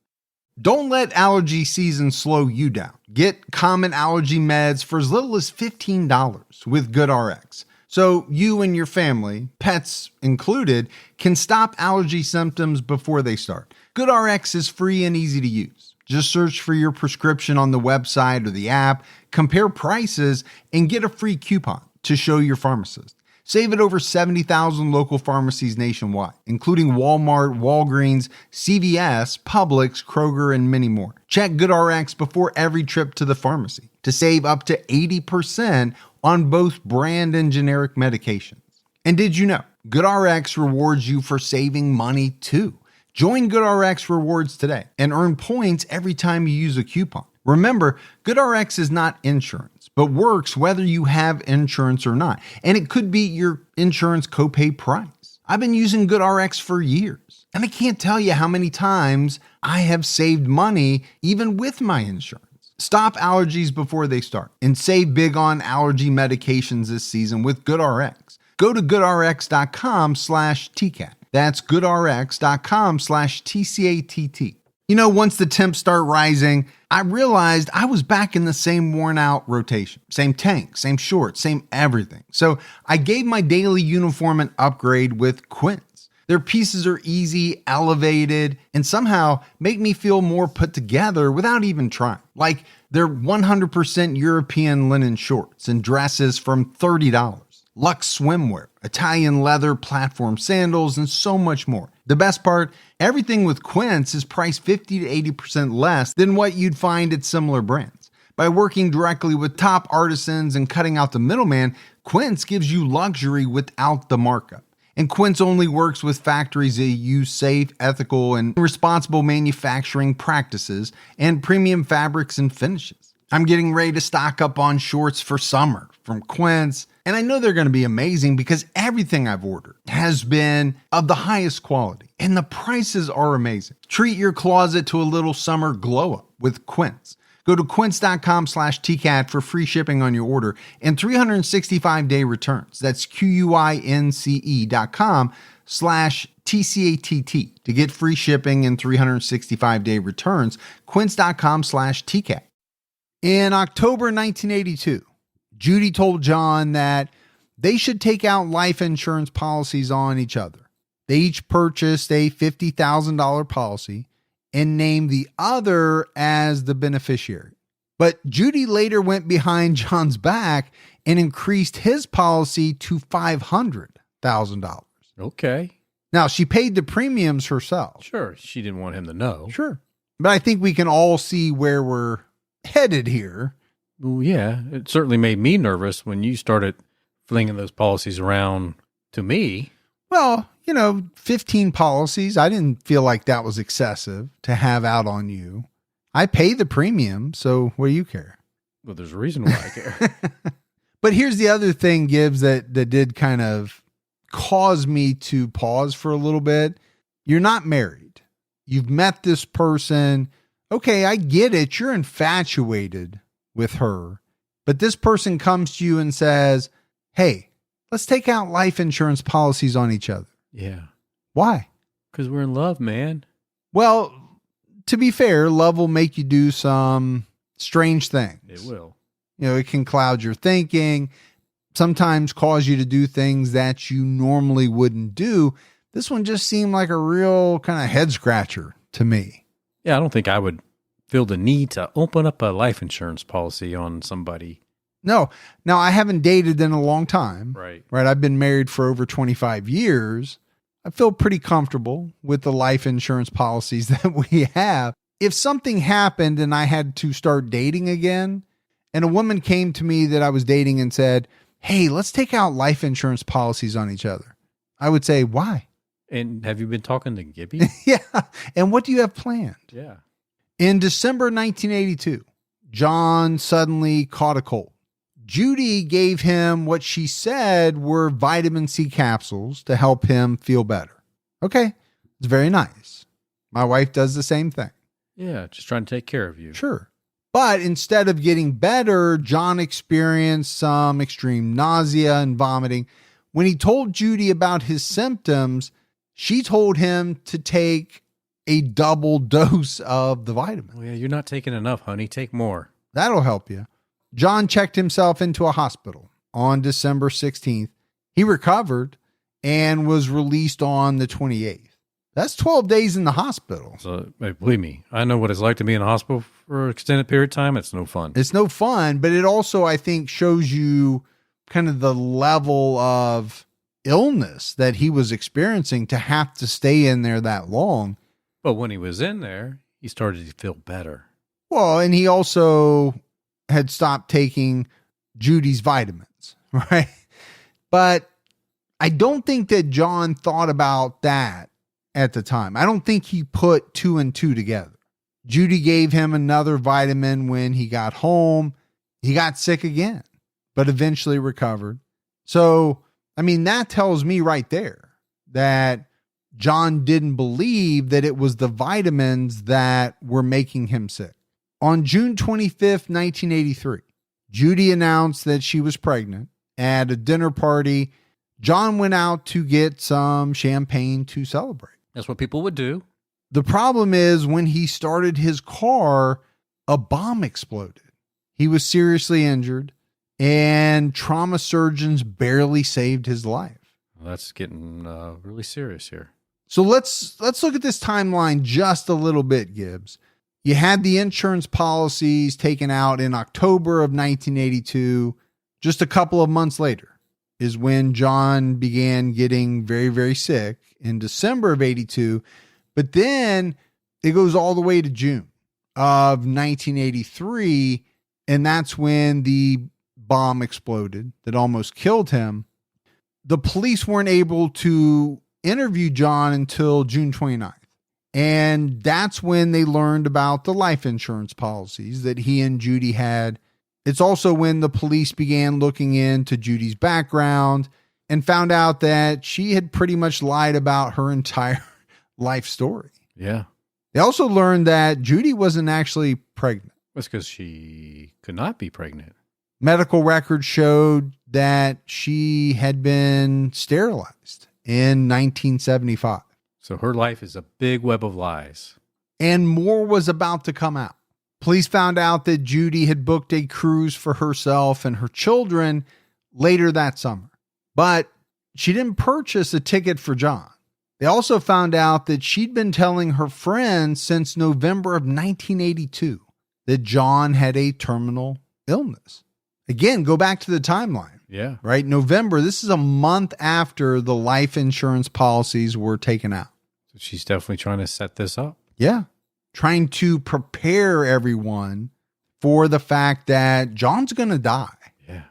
Don't let allergy season slow you down. Get common allergy meds for as little as $15 with GoodRx. So you and your family, pets included, can stop allergy symptoms before they start. GoodRx is free and easy to use. Just search for your prescription on the website or the app, compare prices, and get a free coupon to show your pharmacist. Save at over 70,000 local pharmacies nationwide, including Walmart, Walgreens, CVS, Publix, Kroger, and many more. Check GoodRx before every trip to the pharmacy to save up to 80% on both brand and generic medications. And did you know GoodRx rewards you for saving money too? Join GoodRx Rewards today and earn points every time you use a coupon. Remember, GoodRx is not insurance, but works whether you have insurance or not. And it could be your insurance copay price. I've been using GoodRx for years, and I can't tell you how many times I have saved money even with my insurance. Stop allergies before they start and save big on allergy medications this season with GoodRx. Go to goodrx.com/TCAT. That's goodrx.com/TCATT. Once the temps start rising, I realized I was back in the same worn out rotation. Same tank, same shorts, same everything. So I gave my daily uniform an upgrade with Quince. Their pieces are easy, elevated, and somehow make me feel more put together without even trying. Like their 100% European linen shorts and dresses from $30. Luxe swimwear, Italian leather platform sandals, and so much more. The best part, everything with Quince is priced 50 to 80% less than what you'd find at similar brands. By working directly with top artisans and cutting out the middleman, Quince gives you luxury without the markup. And Quince only works with factories that use safe, ethical, and responsible manufacturing practices and premium fabrics and finishes. I'm getting ready to stock up on shorts for summer from Quince, and I know they're going to be amazing because everything I've ordered has been of the highest quality, and the prices are amazing. Treat your closet to a little summer glow up with Quince. Go to quince.com/TCAT for free shipping on your order and 365-day returns. That's QUINCE.com/TCATT to get free shipping and 365-day returns. Quince.com/TCAT. In October 1982, Judy told John that they should take out life insurance policies on each other. They each purchased a $50,000 policy and named the other as the beneficiary. But Judy later went behind John's back and increased his policy to $500,000. Okay. Now, she paid the premiums herself. Sure. She didn't want him to know. Sure. But I think we can all see where we're headed here. Well, yeah. It certainly made me nervous when you started flinging those policies around to me. Well, 15 policies. I didn't feel like that was excessive to have out on you. I pay the premium, so what do you care? Well, there's a reason why I care. But here's the other thing, Gibbs, that did kind of cause me to pause for a little bit. You're not married. You've met this person. Okay, I get it. You're infatuated with her. But this person comes to you and says, hey, let's take out life insurance policies on each other. Yeah. Why? Because we're in love, man. Well, to be fair, love will make you do some strange things. It will. It can cloud your thinking, sometimes cause you to do things that you normally wouldn't do. This one just seemed like a real kind of head scratcher to me. Yeah, I don't think I would feel the need to open up a life insurance policy on somebody. No. Now, I haven't dated in a long time. Right. I've been married for over 25 years. I feel pretty comfortable with the life insurance policies that we have. If something happened and I had to start dating again, and a woman came to me that I was dating and said, hey, let's take out life insurance policies on each other, I would say, why? And have you been talking to Gibby? Yeah. And what do you have planned? Yeah. In December 1982, John suddenly caught a cold. Judy gave him what she said were vitamin C capsules to help him feel better. Okay. It's very nice. My wife does the same thing. Yeah. Just trying to take care of you. Sure. But instead of getting better, John experienced some extreme nausea and vomiting. When he told Judy about his symptoms, she told him to take a double dose of the vitamin. Well, yeah, you're not taking enough, honey. Take more. That'll help you. John checked himself into a hospital on December 16th. He recovered and was released on the 28th. That's 12 days in the hospital. So, believe me, I know what it's like to be in a hospital for an extended period of time. It's no fun. It's no fun, but it also, I think, shows you kind of the level of illness that he was experiencing to have to stay in there that long. But when he was in there, he started to feel better. Well, and he also had stopped taking Judy's vitamins, right? But I don't think that John thought about that at the time. I don't think he put two and two together. Judy gave him another vitamin when he got home. He got sick again, but eventually recovered. So, I mean, that tells me right there that John didn't believe that it was the vitamins that were making him sick. On June 25th, 1983, Judy announced that she was pregnant. At a dinner party, John went out to get some champagne to celebrate. That's what people would do. The problem is when he started his car, a bomb exploded. He was seriously injured, and trauma surgeons barely saved his life. Well, that's getting really serious here. So let's look at this timeline just a little bit, Gibbs. You had the insurance policies taken out in October of 1982. Just a couple of months later is when John began getting very, very sick in December of 82. But then it goes all the way to June of 1983. And that's when the bomb exploded that almost killed him. The police weren't able to interview John until June 29th. And that's when they learned about the life insurance policies that he and Judy had. It's also when the police began looking into Judy's background and found out that she had pretty much lied about her entire life story. Yeah. They also learned that Judy wasn't actually pregnant. That's because she could not be pregnant. Medical records showed that she had been sterilized in 1975. So her life is a big web of lies. And more was about to come out. Police found out that Judy had booked a cruise for herself and her children later that summer. But she didn't purchase a ticket for John. They also found out that she'd been telling her friends since November of 1982 that John had a terminal illness. Again, go back to the timeline. Yeah. Right? November, this is a month after the life insurance policies were taken out. So she's definitely trying to set this up. Yeah. Trying to prepare everyone for the fact that John's going to die. Yeah. Can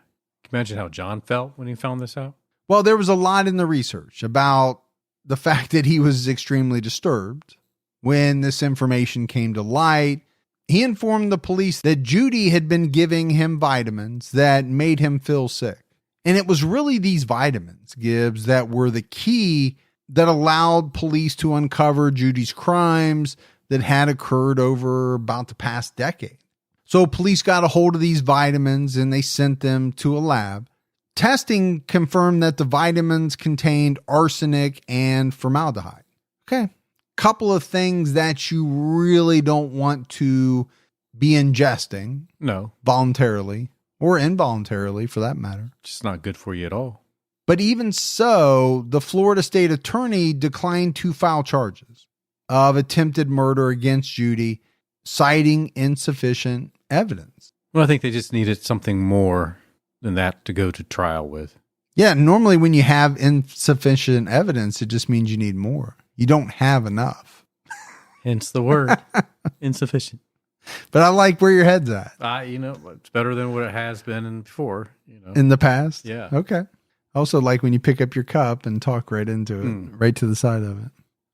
you imagine how John felt when he found this out? Well, there was a lot in the research about the fact that he was extremely disturbed when this information came to light. He informed the police that Judy had been giving him vitamins that made him feel sick. And it was really these vitamins, Gibbs, that were the key that allowed police to uncover Judy's crimes that had occurred over about the past decade. So police got a hold of these vitamins and they sent them to a lab. Testing confirmed that the vitamins contained arsenic and formaldehyde. Okay. Couple of things that you really don't want to be ingesting. No. Voluntarily or involuntarily for that matter. It's not good for you at all. But even so, the Florida state attorney declined to file charges of attempted murder against Judy, citing insufficient evidence. Well, I think they just needed something more than that to go to trial with. Yeah, normally when you have insufficient evidence, it just means you need more. You don't have enough. Hence the word insufficient. But I like where your head's at. It's better than what it has been before. In the past? Yeah. Okay. I also like when you pick up your cup and talk right into it, right to the side of it.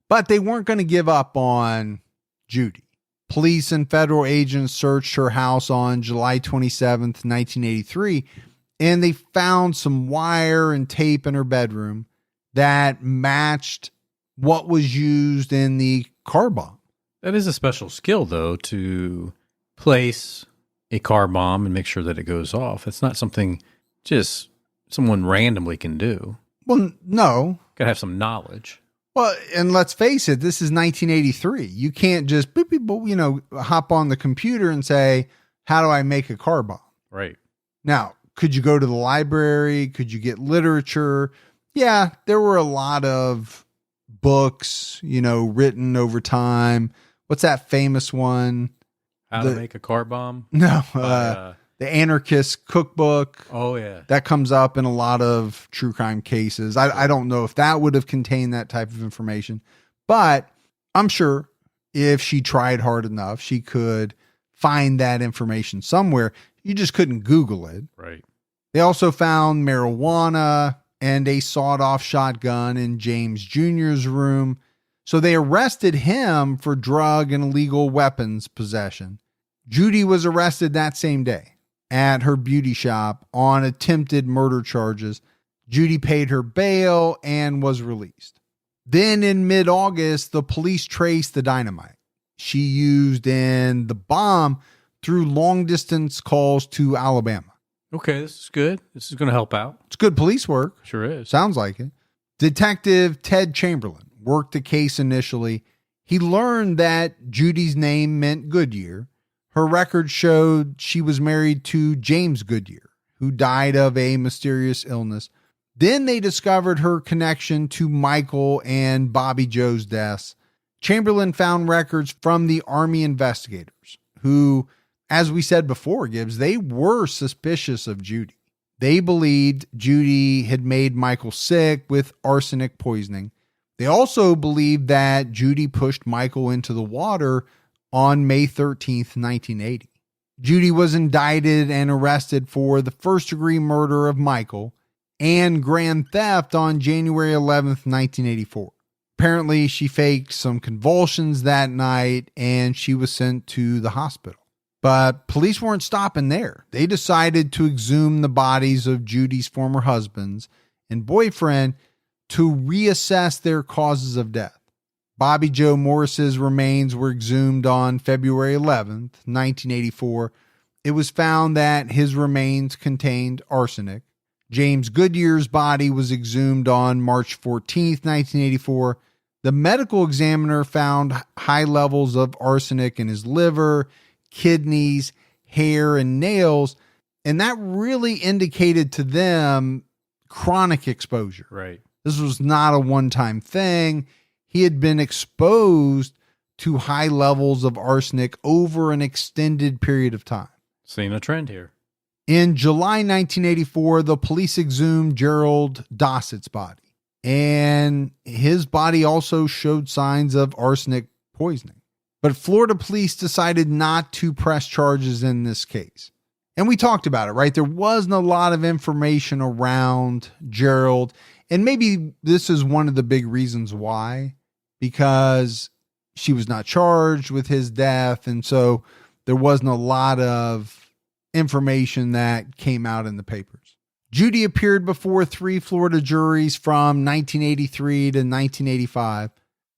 But they weren't going to give up on Judy. Police and federal agents searched her house on July 27th, 1983, and they found some wire and tape in her bedroom that matched what was used in the car bomb. That is a special skill, though, to place a car bomb and make sure that it goes off. It's not something just someone randomly can do. Well, no. Got to have some knowledge. Well, and let's face it, this is 1983. You can't just hop on the computer and say, how do I make a car bomb? Right. Now, could you go to the library? Could you get literature? Yeah, there were a lot of books, written over time. What's that famous one? How to make a car bomb? No, the Anarchist Cookbook. Oh, yeah. That comes up in a lot of true crime cases. I don't know if that would have contained that type of information, but I'm sure if she tried hard enough, she could find that information somewhere. You just couldn't Google it. Right. They also found marijuana and a sawed-off shotgun in James Jr.'s room. So they arrested him for drug and illegal weapons possession. Judy was arrested that same day at her beauty shop on attempted murder charges. Judy paid her bail and was released. Then in mid-August, the police traced the dynamite she used in the bomb through long-distance calls to Alabama. Okay, this is good. This is going to help out. It's good police work. Sure is. Sounds like it. Detective Ted Chamberlain worked the case initially. He learned that Judy's name meant Goodyear. Her record showed she was married to James Goodyear, who died of a mysterious illness. Then they discovered her connection to Michael and Bobby Joe's deaths. Chamberlain found records from the Army investigators who, as we said before, Gibbs, they were suspicious of Judy. They believed Judy had made Michael sick with arsenic poisoning. They also believed that Judy pushed Michael into the water on May 13th, 1980. Judy was indicted and arrested for the first-degree murder of Michael and grand theft on January 11th, 1984. Apparently, she faked some convulsions that night and she was sent to the hospital. But police weren't stopping there. They decided to exhume the bodies of Judy's former husbands and boyfriend to reassess their causes of death. Bobby Joe Morris's remains were exhumed on February 11th, 1984. It was found that his remains contained arsenic. James Goodyear's body was exhumed on March 14th, 1984. The medical examiner found high levels of arsenic in his liver, kidneys, hair, and nails, and that really indicated to them chronic exposure. Right. This was not a one-time thing. He had been exposed to high levels of arsenic over an extended period of time. Seeing a trend here. In July 1984, the police exhumed Gerald Dossett's body, and his body also showed signs of arsenic poisoning. But Florida police decided not to press charges in this case. And we talked about it, right? There wasn't a lot of information around Gerald, and maybe this is one of the big reasons why, because she was not charged with his death, and so there wasn't a lot of information that came out in the papers. Judy appeared before 3 Florida juries from 1983 to 1985.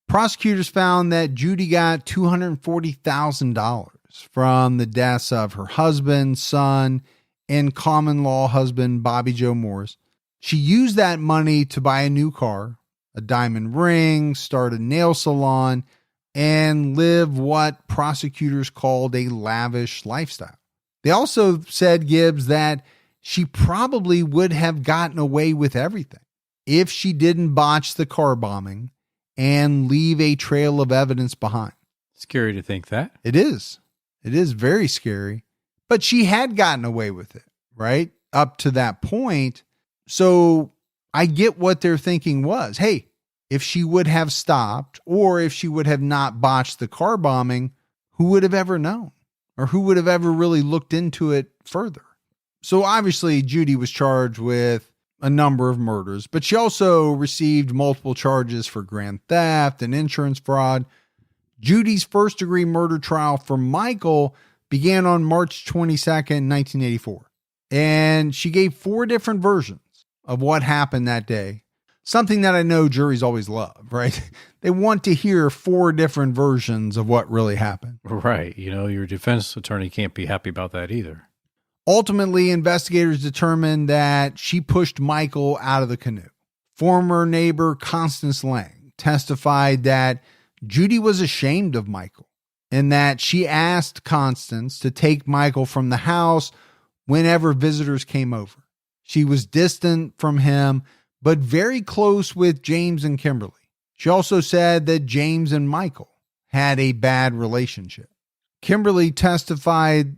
Prosecutors found that Judy got $240,000 from the deaths of her husband, son, and common law husband, Bobby Joe Morris. She used that money to buy a new car, a diamond ring, start a nail salon, and live what prosecutors called a lavish lifestyle. They also said, Gibbs, that she probably would have gotten away with everything if she didn't botch the car bombing and leave a trail of evidence behind. Scary to think that. It is. It is very scary. But she had gotten away with it, right? Up to that point. So I get what their thinking was. Hey, if she would have stopped, or if she would have not botched the car bombing, who would have ever known? Or who would have ever really looked into it further? So obviously Judy was charged with a number of murders, but she also received multiple charges for grand theft and insurance fraud. Judy's first degree murder trial for Michael began on March 22nd, 1984. And she gave 4 different versions of what happened that day. Something that I know juries always love, right? They want to hear 4 different versions of what really happened. Right. You know, your defense attorney can't be happy about that either. Ultimately, investigators determined that she pushed Michael out of the canoe. Former neighbor Constance Lang testified that Judy was ashamed of Michael and that she asked Constance to take Michael from the house whenever visitors came over. She was distant from him, but very close with James and Kimberly. She also said that James and Michael had a bad relationship. Kimberly testified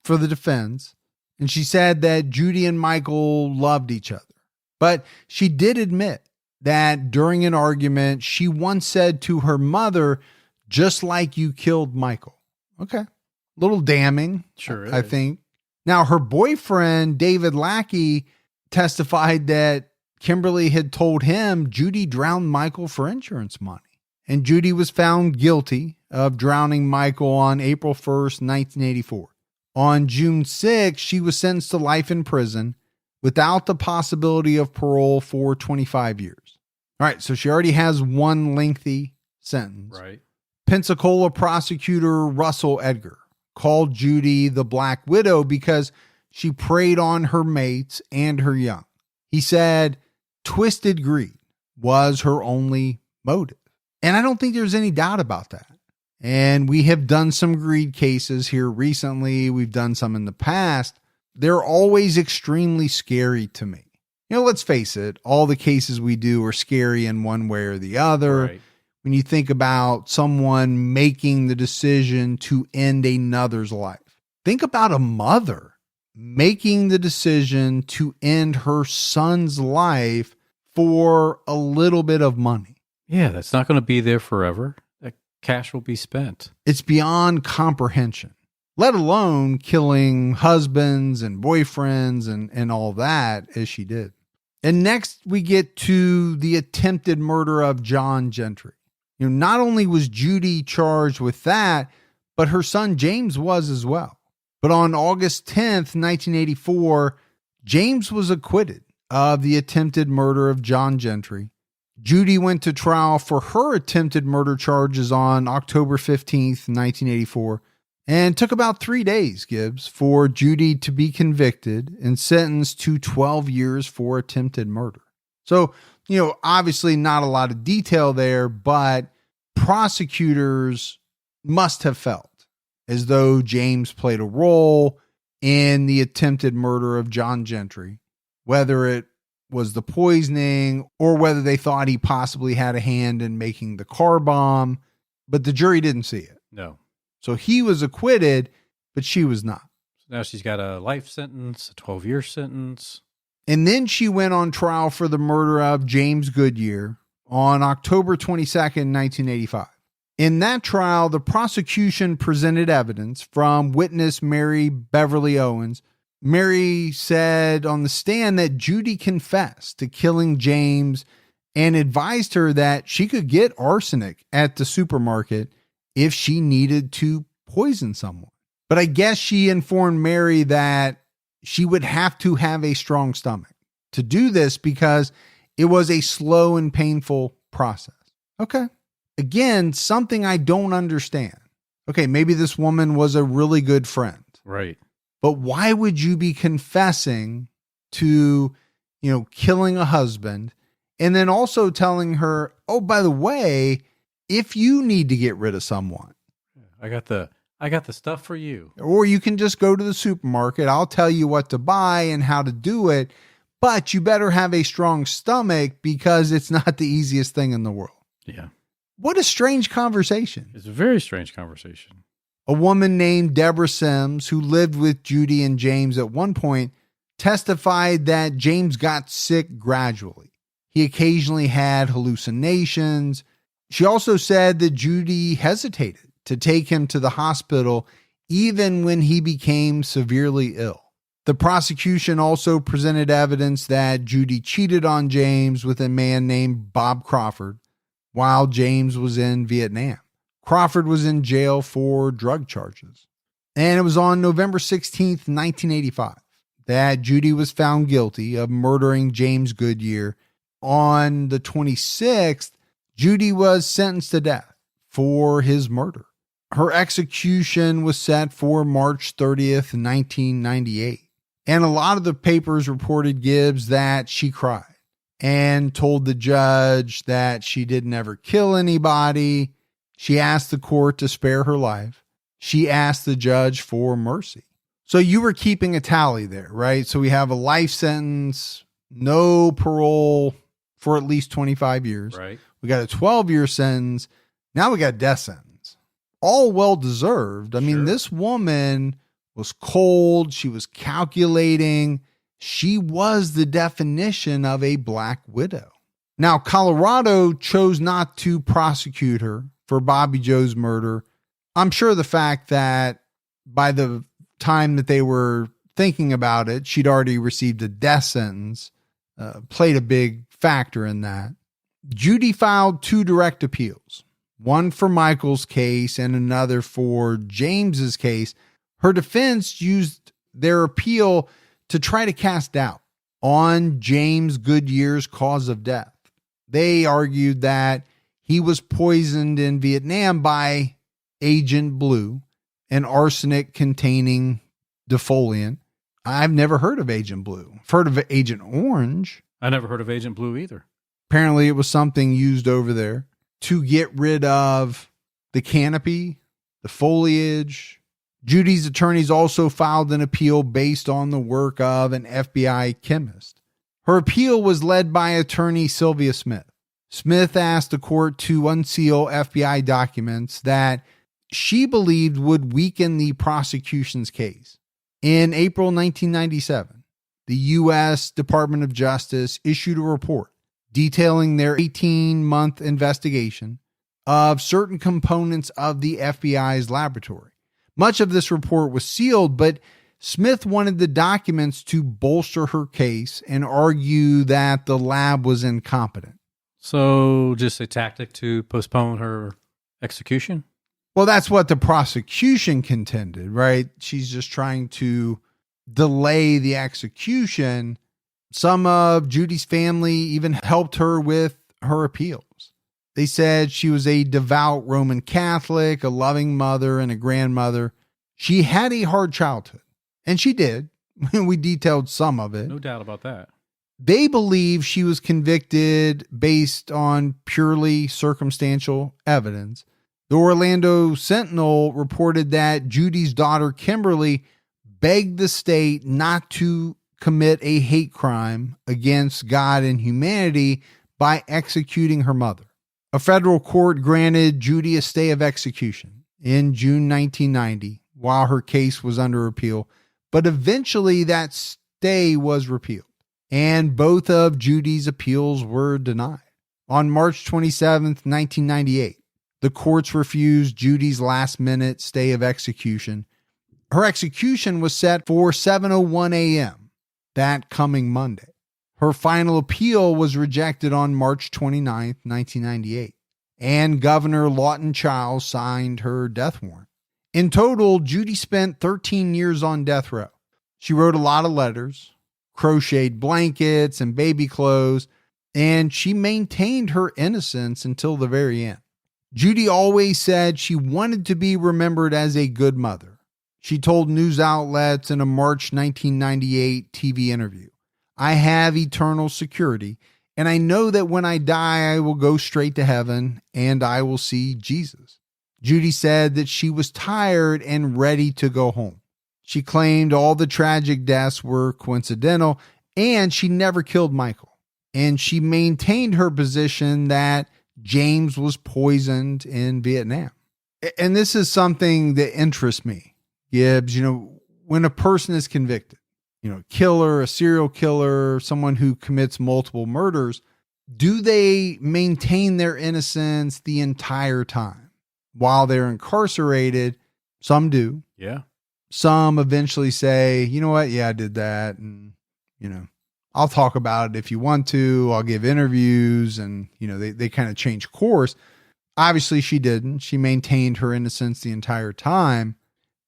for the defense, and she said that Judy and Michael loved each other. But she did admit that during an argument, she once said to her mother, "Just like you killed Michael." Okay. A little damning, Sure I think. Now, her boyfriend, David Lackey, testified that Kimberly had told him Judy drowned Michael for insurance money. And Judy was found guilty of drowning Michael on April 1st, 1984. On June 6th, she was sentenced to life in prison without the possibility of parole for 25 years. All right, so she already has one lengthy sentence. Right. Pensacola prosecutor Russell Edgar called Judy the Black Widow because she preyed on her mates and her young. He said twisted greed was her only motive. And I don't think there's any doubt about that. And we have done some greed cases here recently. We've done some in the past. They're always extremely scary to me. You know, let's face it, all the cases we do are scary in one way or the other. Right. When you think about someone making the decision to end another's life, think about a mother making the decision to end her son's life for a little bit of money. Yeah, that's not going to be there forever. That cash will be spent. It's beyond comprehension, let alone killing husbands and boyfriends and all that as she did. And next we get to the attempted murder of John Gentry. You know, not only was Judy charged with that, but her son James was as well. But on August 10th, 1984, James was acquitted of the attempted murder of John Gentry. Judy went to trial for her attempted murder charges on October 15th, 1984, and took about 3 days, Gibbs, for Judy to be convicted and sentenced to 12 years for attempted murder. So, you know, obviously not a lot of detail there, but prosecutors must have felt as though James played a role in the attempted murder of John Gentry, whether it was the poisoning or whether they thought he possibly had a hand in making the car bomb, but the jury didn't see it. No. So he was acquitted, but she was not. So now she's got a life sentence, a 12-year sentence. And then she went on trial for the murder of James Goodyear on October 22nd, 1985. In that trial, the prosecution presented evidence from witness Mary Beverly Owens. Mary said on the stand that Judy confessed to killing James and advised her that she could get arsenic at the supermarket if she needed to poison someone. But I guess she informed Mary that she would have to have a strong stomach to do this because it was a slow and painful process. Okay. Again, something I don't understand. Okay, maybe this woman was a really good friend. Right. But why would you be confessing to, killing a husband and then also telling her, oh, by the way, if you need to get rid of someone, I got the stuff for you. Or you can just go to the supermarket. I'll tell you what to buy and how to do it. But you better have a strong stomach because it's not the easiest thing in the world. Yeah. What a strange conversation. It's a very strange conversation. A woman named Deborah Sims, who lived with Judy and James at one point, testified that James got sick gradually. He occasionally had hallucinations. She also said that Judy hesitated to take him to the hospital even when he became severely ill. The prosecution also presented evidence that Judy cheated on James with a man named Bob Crawford while James was in Vietnam. Crawford was in jail for drug charges. And it was on November 16th, 1985, that Judy was found guilty of murdering James Goodyear. On the 26th, Judy was sentenced to death for his murder. Her execution was set for March 30th, 1998. And a lot of the papers reported Gibbs that she cried and told the judge that she didn't ever kill anybody. She asked the court to spare her life. She asked the judge for mercy. So you were keeping a tally there, right? So we have a life sentence, no parole for at least 25 years. Right. We got a 12-year sentence. Now we got a death sentence. All well-deserved. I mean, this woman was cold. She was calculating. She was the definition of a Black Widow. Now, Colorado chose not to prosecute her for Bobby Joe's murder. I'm sure the fact that by the time that they were thinking about it, she'd already received a death sentence, played a big factor in that. Judy filed 2 direct appeals, one for Michael's case and another for James's case. Her defense used their appeal to try to cast doubt on James Goodyear's cause of death. They argued that he was poisoned in Vietnam by Agent Blue, an arsenic-containing defoliant. I've never heard of Agent Blue. I've heard of Agent Orange. I never heard of Agent Blue either. Apparently it was something used over there to get rid of the canopy, the foliage. Judy's attorneys also filed an appeal based on the work of an FBI chemist. Her appeal was led by attorney Sylvia Smith. Smith asked the court to unseal FBI documents that she believed would weaken the prosecution's case. In April 1997, the U.S. Department of Justice issued a report detailing their 18-month investigation of certain components of the FBI's laboratory. Much of this report was sealed, but Smith wanted the documents to bolster her case and argue that the lab was incompetent. So just a tactic to postpone her execution? Well, that's what the prosecution contended, right? She's just trying to delay the execution. Some of Judy's family even helped her with her appeals. They said she was a devout Roman Catholic, a loving mother, and a grandmother. She had a hard childhood, and she did. We detailed some of it. No doubt about that. They believe she was convicted based on purely circumstantial evidence. The Orlando Sentinel reported that Judy's daughter, Kimberly, begged the state not to commit a hate crime against God and humanity by executing her mother. A federal court granted Judy a stay of execution in June 1990 while her case was under appeal, but eventually that stay was repealed, and both of Judy's appeals were denied. On March 27th, 1998, the courts refused Judy's last-minute stay of execution. Her execution was set for 7:01 a.m. that coming Monday. Her final appeal was rejected on March 29th, 1998, and Governor Lawton Chiles signed her death warrant. In total, Judy spent 13 years on death row. She wrote a lot of letters. crocheted blankets and baby clothes, and she maintained her innocence until the very end. Judy always said she wanted to be remembered as a good mother. She told news outlets in a March 1998 TV interview, "I have eternal security, and I know that when I die, I will go straight to heaven and I will see Jesus." Judy said that she was tired and ready to go home. She claimed all the tragic deaths were coincidental and she never killed Michael. And she maintained her position that James was poisoned in Vietnam. And this is something that interests me, Gibbs. When a person is convicted, killer, a serial killer, someone who commits multiple murders, do they maintain their innocence the entire time? While they're incarcerated, some do. Yeah. Some eventually say, you know what? Yeah, I did that. And, I'll talk about it if you want to. I'll give interviews and, they kind of change course. Obviously she didn't. She maintained her innocence the entire time.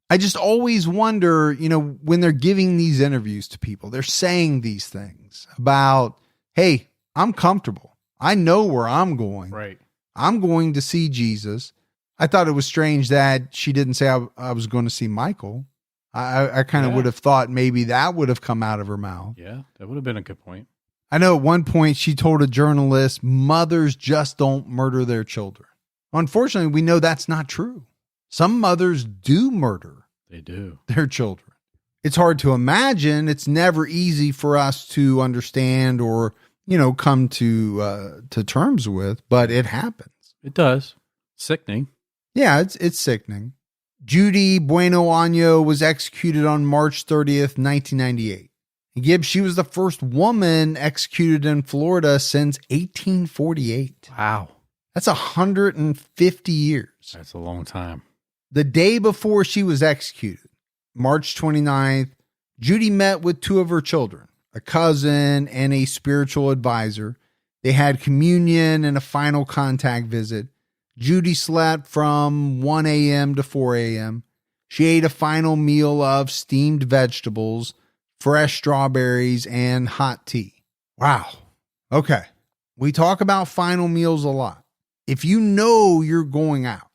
I just always wonder, when they're giving these interviews to people, they're saying these things about, hey, I'm comfortable. I know where I'm going. Right. I'm going to see Jesus. I thought it was strange that she didn't say I was going to see Michael. I kind of would have thought maybe that would have come out of her mouth. Yeah, that would have been a good point. I know at one point she told a journalist, mothers just don't murder their children. Unfortunately, we know that's not true. Some mothers do murder. They do. Their children. It's hard to imagine. It's never easy for us to understand or, come to terms with, but it happens. It does. Sickening. Yeah, it's sickening. Judy Buenoano was executed on March 30th, 1998. And Gibbs, she was the first woman executed in Florida since 1848. Wow. That's 150 years. That's a long time. The day before she was executed, March 29th, Judy met with two of her children, a cousin and a spiritual advisor. They had communion and a final contact visit. Judy slept from 1 a.m. to 4 a.m. She ate a final meal of steamed vegetables, fresh strawberries, and hot tea. Wow. Okay. We talk about final meals a lot. If you know you're going out,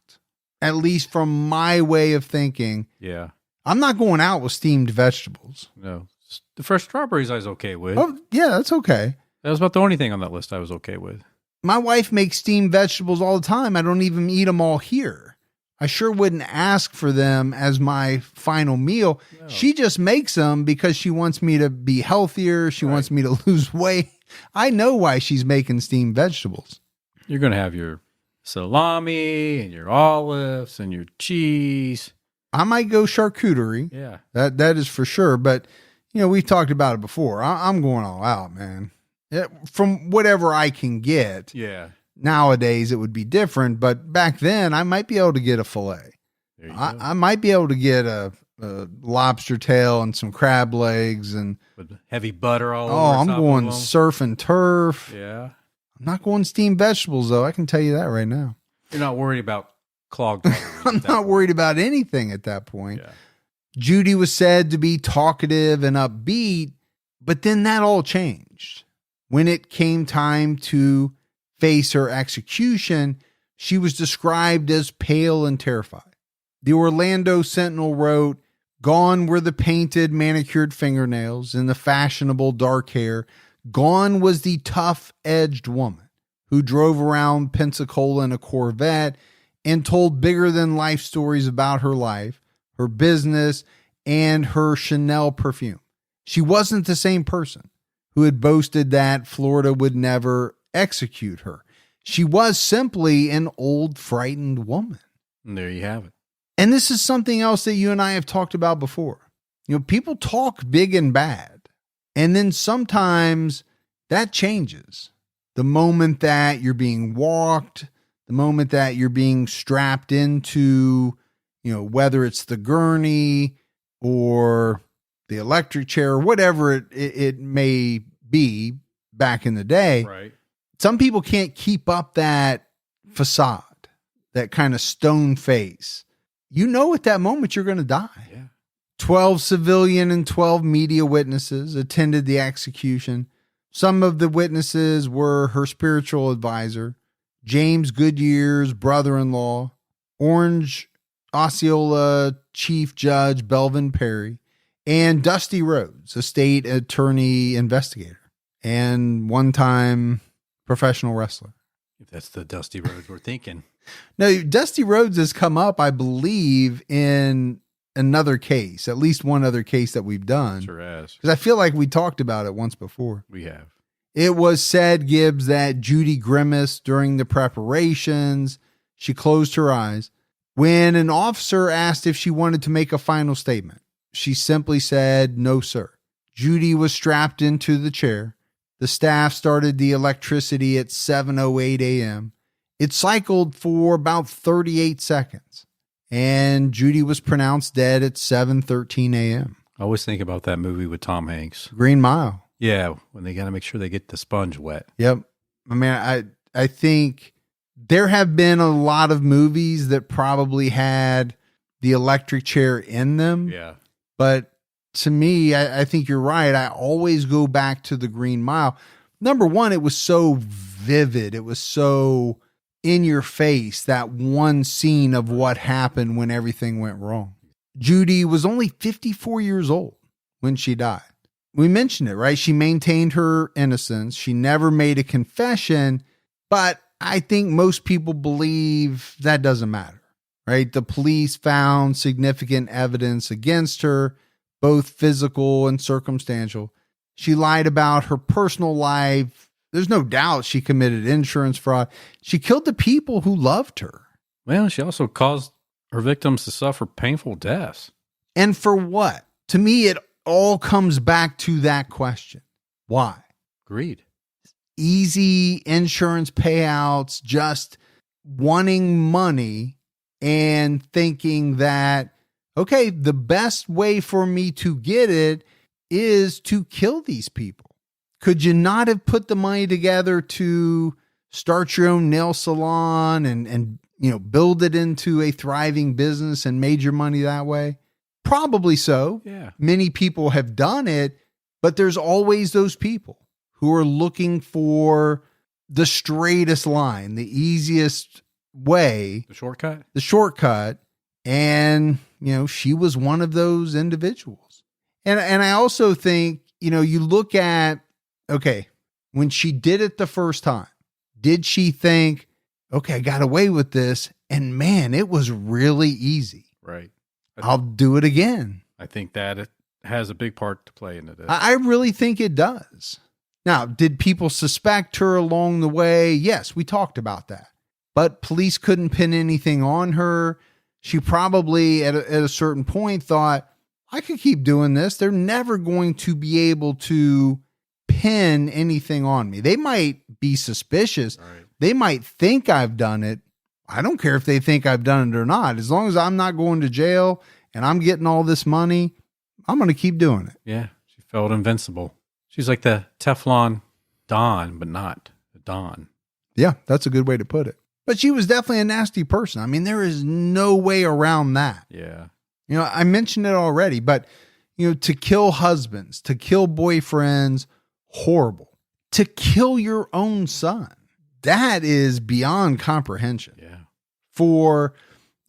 at least from my way of thinking, yeah, I'm not going out with steamed vegetables. No. The fresh strawberries I was okay with. Oh, yeah, that's okay. That was about the only thing on that list I was okay with. My wife makes steamed vegetables all the time. I don't even eat them all here. I sure wouldn't ask for them as my final meal. No. She just makes them because she wants me to be healthier. She wants me to lose weight. I know why she's making steamed vegetables. You're going to have your salami and your olives and your cheese. I might go charcuterie. Yeah. That is for sure. But, we've talked about it before. I'm going all out, man. From whatever I can get. Yeah. Nowadays, it would be different. But back then, I might be able to get a filet. There you go. I might be able to get a lobster tail and some crab legs. And with heavy butter all over. Oh, I'm going surf and turf. Yeah. I'm not going steamed vegetables, though. I can tell you that right now. You're not worried about clogged arteries. I'm not worried about anything at that point. Yeah. Judy was said to be talkative and upbeat, but then that all changed. When it came time to face her execution, she was described as pale and terrified. The Orlando Sentinel wrote, "Gone were the painted, manicured fingernails and the fashionable dark hair. Gone was the tough-edged woman who drove around Pensacola in a Corvette and told bigger-than-life stories about her life, her business, and her Chanel perfume. She wasn't the same person who had boasted that Florida would never execute her. She was simply an old, frightened woman." And there you have it. And this is something else that you and I have talked about before. People talk big and bad, and then sometimes that changes. The moment that you're being walked, the moment that you're being strapped into, whether it's the gurney or the electric chair, or whatever it may be back in the day. Right. Some people can't keep up that facade, that kind of stone face. At that moment you're going to die. Yeah. 12 civilian and 12 media witnesses attended the execution. Some of the witnesses were her spiritual advisor, James Goodyear's brother-in-law, Orange Osceola Chief Judge Belvin Perry, and Dusty Rhodes, a state attorney investigator and one-time professional wrestler. If that's the Dusty Rhodes we're thinking. No, Dusty Rhodes has come up, I believe, in another case, at least one other case that we've done. Sure has. Because I feel like we talked about it once before. We have. It was said, Gibbs, that Judy grimaced during the preparations. She closed her eyes. When an officer asked if she wanted to make a final statement, she simply said, "No, sir." Judy was strapped into the chair. The staff started the electricity at 7:08 a.m. It cycled for about 38 seconds, and Judy was pronounced dead at 7:13 a.m. I always think about that movie with Tom Hanks. Green Mile. Yeah, when they got to make sure they get the sponge wet. Yep. I mean, I think there have been a lot of movies that probably had the electric chair in them. Yeah. But to me, I think you're right. I always go back to the Green Mile. Number one, it was so vivid. It was so in your face, that one scene of what happened when everything went wrong. Judy was only 54 years old when she died. We mentioned it, right? She maintained her innocence. She never made a confession, but I think most people believe that doesn't matter, right? The police found significant evidence against her, both physical and circumstantial. She lied about her personal life. There's no doubt she committed insurance fraud. She killed the people who loved her. Well, she also caused her victims to suffer painful deaths. And for what? To me, it all comes back to that question. Why? Greed. Easy insurance payouts, just wanting money and thinking that, okay, the best way for me to get it is to kill these people. Could you not have put the money together to start your own nail salon and build it into a thriving business and made your money that way? Probably so. Yeah. Many people have done it, but there's always those people who are looking for the straightest line, the easiest way, The shortcut. And, she was one of those individuals. And I also think, you look at, okay, when she did it the first time, did she think, okay, I got away with this, and man, it was really easy. Right. I'll do it again. I think that it has a big part to play into this. I really think it does. Now, did people suspect her along the way? Yes, we talked about that. But police couldn't pin anything on her. She probably, at a certain point, thought, I could keep doing this. They're never going to be able to pin anything on me. They might be suspicious. Right. They might think I've done it. I don't care if they think I've done it or not. As long as I'm not going to jail and I'm getting all this money, I'm going to keep doing it. Yeah, she felt invincible. She's like the Teflon Don, but not the Don. Yeah, that's a good way to put it. But she was definitely a nasty person. I mean, there is no way around that. Yeah. I mentioned it already, but, to kill husbands, to kill boyfriends, horrible. To kill your own son, that is beyond comprehension. Yeah. For,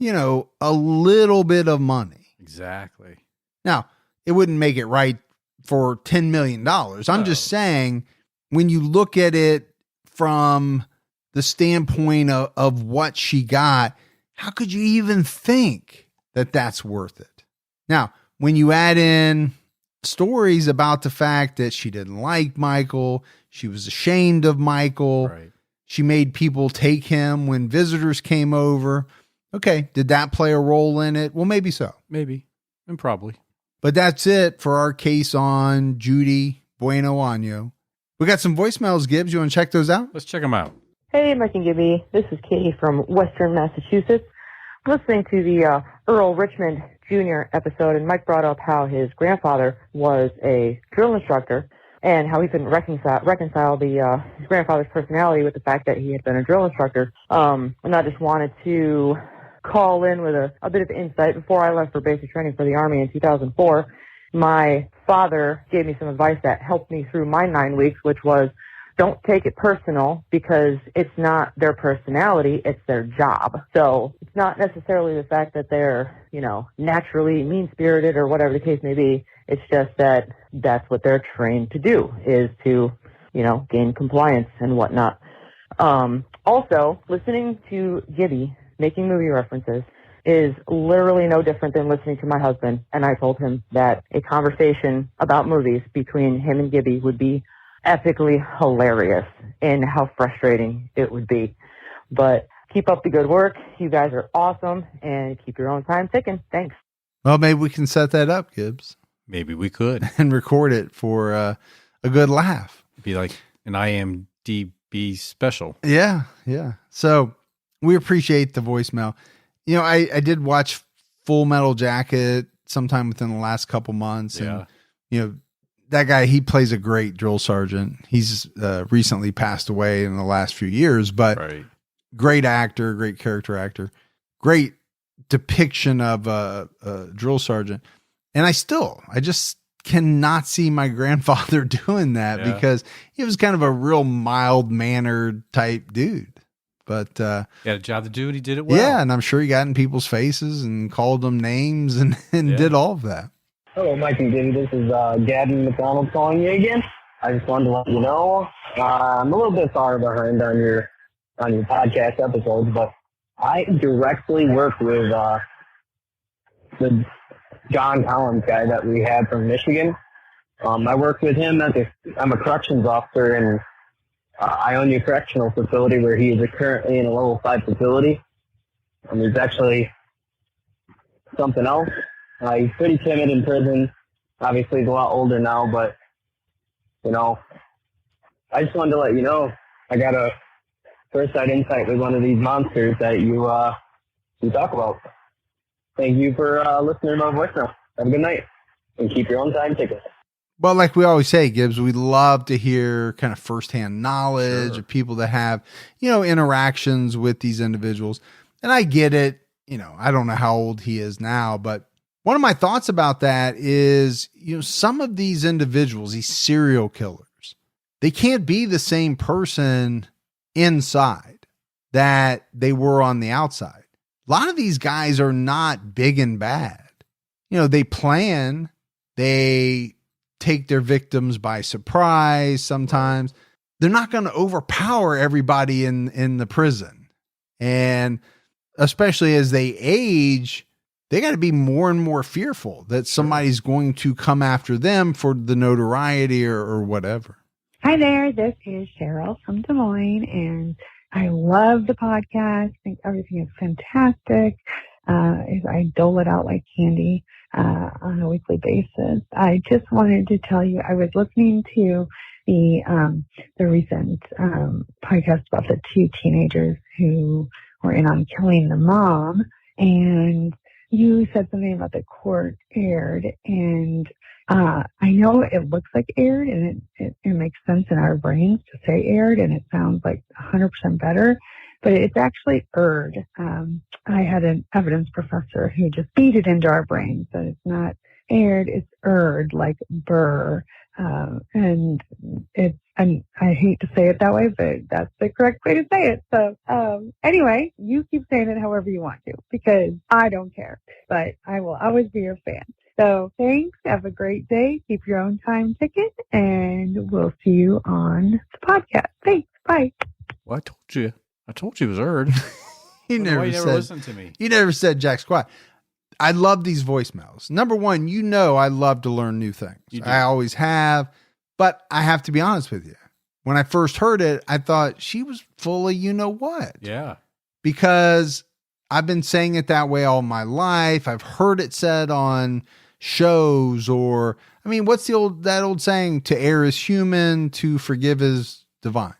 a little bit of money. Exactly. Now, it wouldn't make it right for $10 million. I'm just saying, when you look at it from the standpoint of what she got, how could you even think that that's worth it? Now, when you add in stories about the fact that she didn't like Michael, she was ashamed of Michael, Right. She made people take him when visitors came over. Okay, did that play a role in it? Well, maybe so. Maybe. And probably. But that's it for our case on Judy Buenoano. We got some voicemails, Gibbs. You want to check those out? Let's check them out. Hey, Mike and Gibby. This is Katie from Western Massachusetts. Listening to the Earl Richmond Jr. episode, and Mike brought up how his grandfather was a drill instructor and how he couldn't reconcile his grandfather's personality with the fact that he had been a drill instructor. And I just wanted to call in with a bit of insight. Before I left for basic training for the Army in 2004, my father gave me some advice that helped me through my 9 weeks, which was, don't take it personal because it's not their personality, it's their job. So it's not necessarily the fact that they're, naturally mean-spirited or whatever the case may be. It's just that that's what they're trained to do, is to, gain compliance and whatnot. Also, listening to Gibby making movie references is literally no different than listening to my husband. And I told him that a conversation about movies between him and Gibby would be epically hilarious and how frustrating it would be. But keep up the good work. You guys are awesome, and keep your own time ticking. Thanks. Well, maybe we can set that up, Gibbs. Maybe we could. And record it for a good laugh. Be like an IMDb special. Yeah, yeah. So we appreciate the voicemail. I did watch Full Metal Jacket sometime within the last couple months. Yeah. And, that guy, he plays a great drill sergeant. He's recently passed away in the last few years, but right. Great actor, great character actor, great depiction of a drill sergeant. And I just cannot see my grandfather doing that because he was kind of a real mild-mannered type dude. But he had a job to do and he did it well. Yeah, and I'm sure he got in people's faces and called them names and did all of that. Hello, Mike and Gibby. This is Gavin McDonald calling you again. I just wanted to let you know I'm a little bit far behind on your podcast episodes, but I directly work with the John Collins guy that we had from Michigan. I work with him I'm a corrections officer in Ionia Correctional Facility, where he is currently in a level 5 facility. He's actually something else. He's pretty timid in prison. Obviously, he's a lot older now, but, I just wanted to let you know I got a first-side insight with one of these monsters that you talk about. Thank you for listening to my voice now. Have a good night, and keep your own time ticket. Well, like we always say, Gibbs, we love to hear kind of firsthand knowledge of people that have, interactions with these individuals. And I get it. I don't know how old he is now, but one of my thoughts about that is, some of these individuals, these serial killers, they can't be the same person inside that they were on the outside. A lot of these guys are not big and bad. They plan, they take their victims by surprise. Sometimes they're not going to overpower everybody in the prison. And especially as they age, they got to be more and more fearful that somebody's going to come after them for the notoriety or whatever. Hi there. This is Cheryl from Des Moines, and I love the podcast. I think everything is fantastic. I dole it out like candy on a weekly basis. I just wanted to tell you, I was listening to the recent podcast about the 2 teenagers who were in on killing the mom, and you said something about the court aired, and I know it looks like aired, and it makes sense in our brains to say aired, and it sounds like 100% better, but it's actually erred. I had an evidence professor who just beat it into our brains that it's not aired, it's erred, like burr. And I hate to say it that way, but that's the correct way to say it. So, anyway, you keep saying it however you want to, because I don't care, but I will always be your fan. So thanks. Have a great day. Keep your own time ticket, and we'll see you on the podcast. Thanks. Bye. Well, I told you it was Erd. You never listened to me. You never said jack squat. I love these voicemails. Number one, I love to learn new things. I always have, but I have to be honest with you. When I first heard it, I thought she was full of what. Yeah. Because I've been saying it that way all my life. I've heard it said on shows, or, what's that old saying? To err is human, to forgive is divine.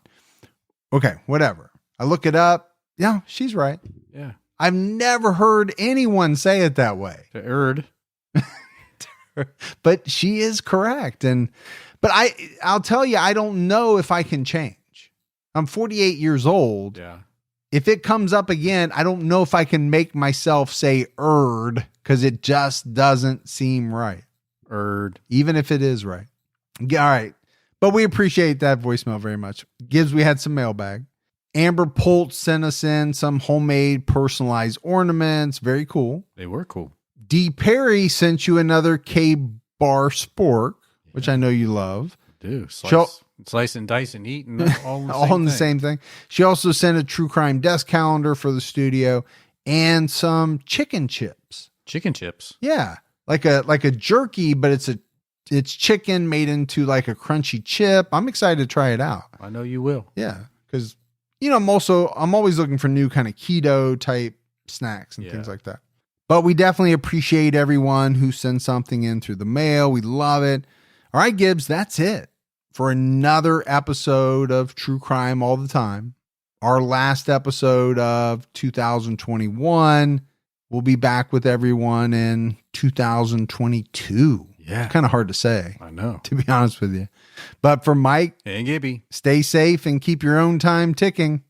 Okay, whatever. I look it up. Yeah, she's right. Yeah. I've never heard anyone say it that way. To Erd. But she is correct. But I'll tell you, I don't know if I can change. I'm 48 years old. Yeah. if it comes up again, I don't know if I can make myself say erd because it just doesn't seem right. Even if it is right. All right. But we appreciate that voicemail very much. Gibbs, we had some mailbag. Amber Polt sent us in some homemade personalized ornaments. Very cool. They were cool. D. Perry sent you another K-Bar Spork, which I know you love. I do. Slice and dice and eat and all in the same thing. She also sent a true crime desk calendar for the studio and some chicken chips. Chicken chips? Yeah. Like a jerky, but it's chicken made into like a crunchy chip. I'm excited to try it out. I know you will. Yeah. Because, I'm always looking for new kind of keto type snacks and things like that. But we definitely appreciate everyone who sends something in through the mail. We love it. All right, Gibbs, that's it for another episode of True Crime All the Time. Our last episode of 2021. We'll be back with everyone in 2022. Yeah. Kind of hard to say. I know. To be honest with you. But for Mike and Gibby, stay safe and keep your own time ticking.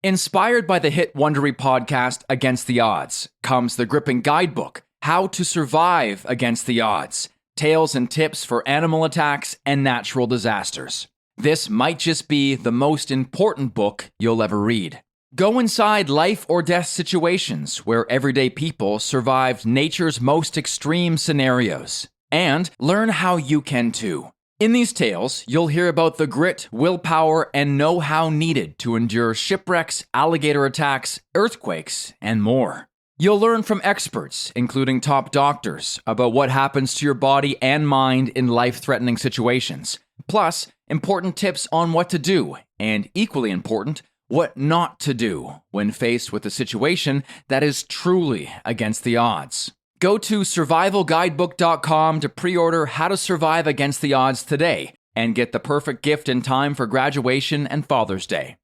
Inspired by the hit Wondery podcast Against the Odds comes the gripping guidebook, How to Survive Against the Odds, Tales and Tips for Animal Attacks and Natural Disasters. This might just be the most important book you'll ever read. Go inside life or death situations where everyday people survived nature's most extreme scenarios, and learn how you can too. In these tales, you'll hear about the grit, willpower, and know-how needed to endure shipwrecks, alligator attacks, earthquakes, and more. You'll learn from experts, including top doctors, about what happens to your body and mind in life-threatening situations. Plus, important tips on what to do, and equally important, what not to do when faced with a situation that is truly against the odds. Go to survivalguidebook.com to pre-order How to Survive Against the Odds today and get the perfect gift in time for graduation and Father's Day.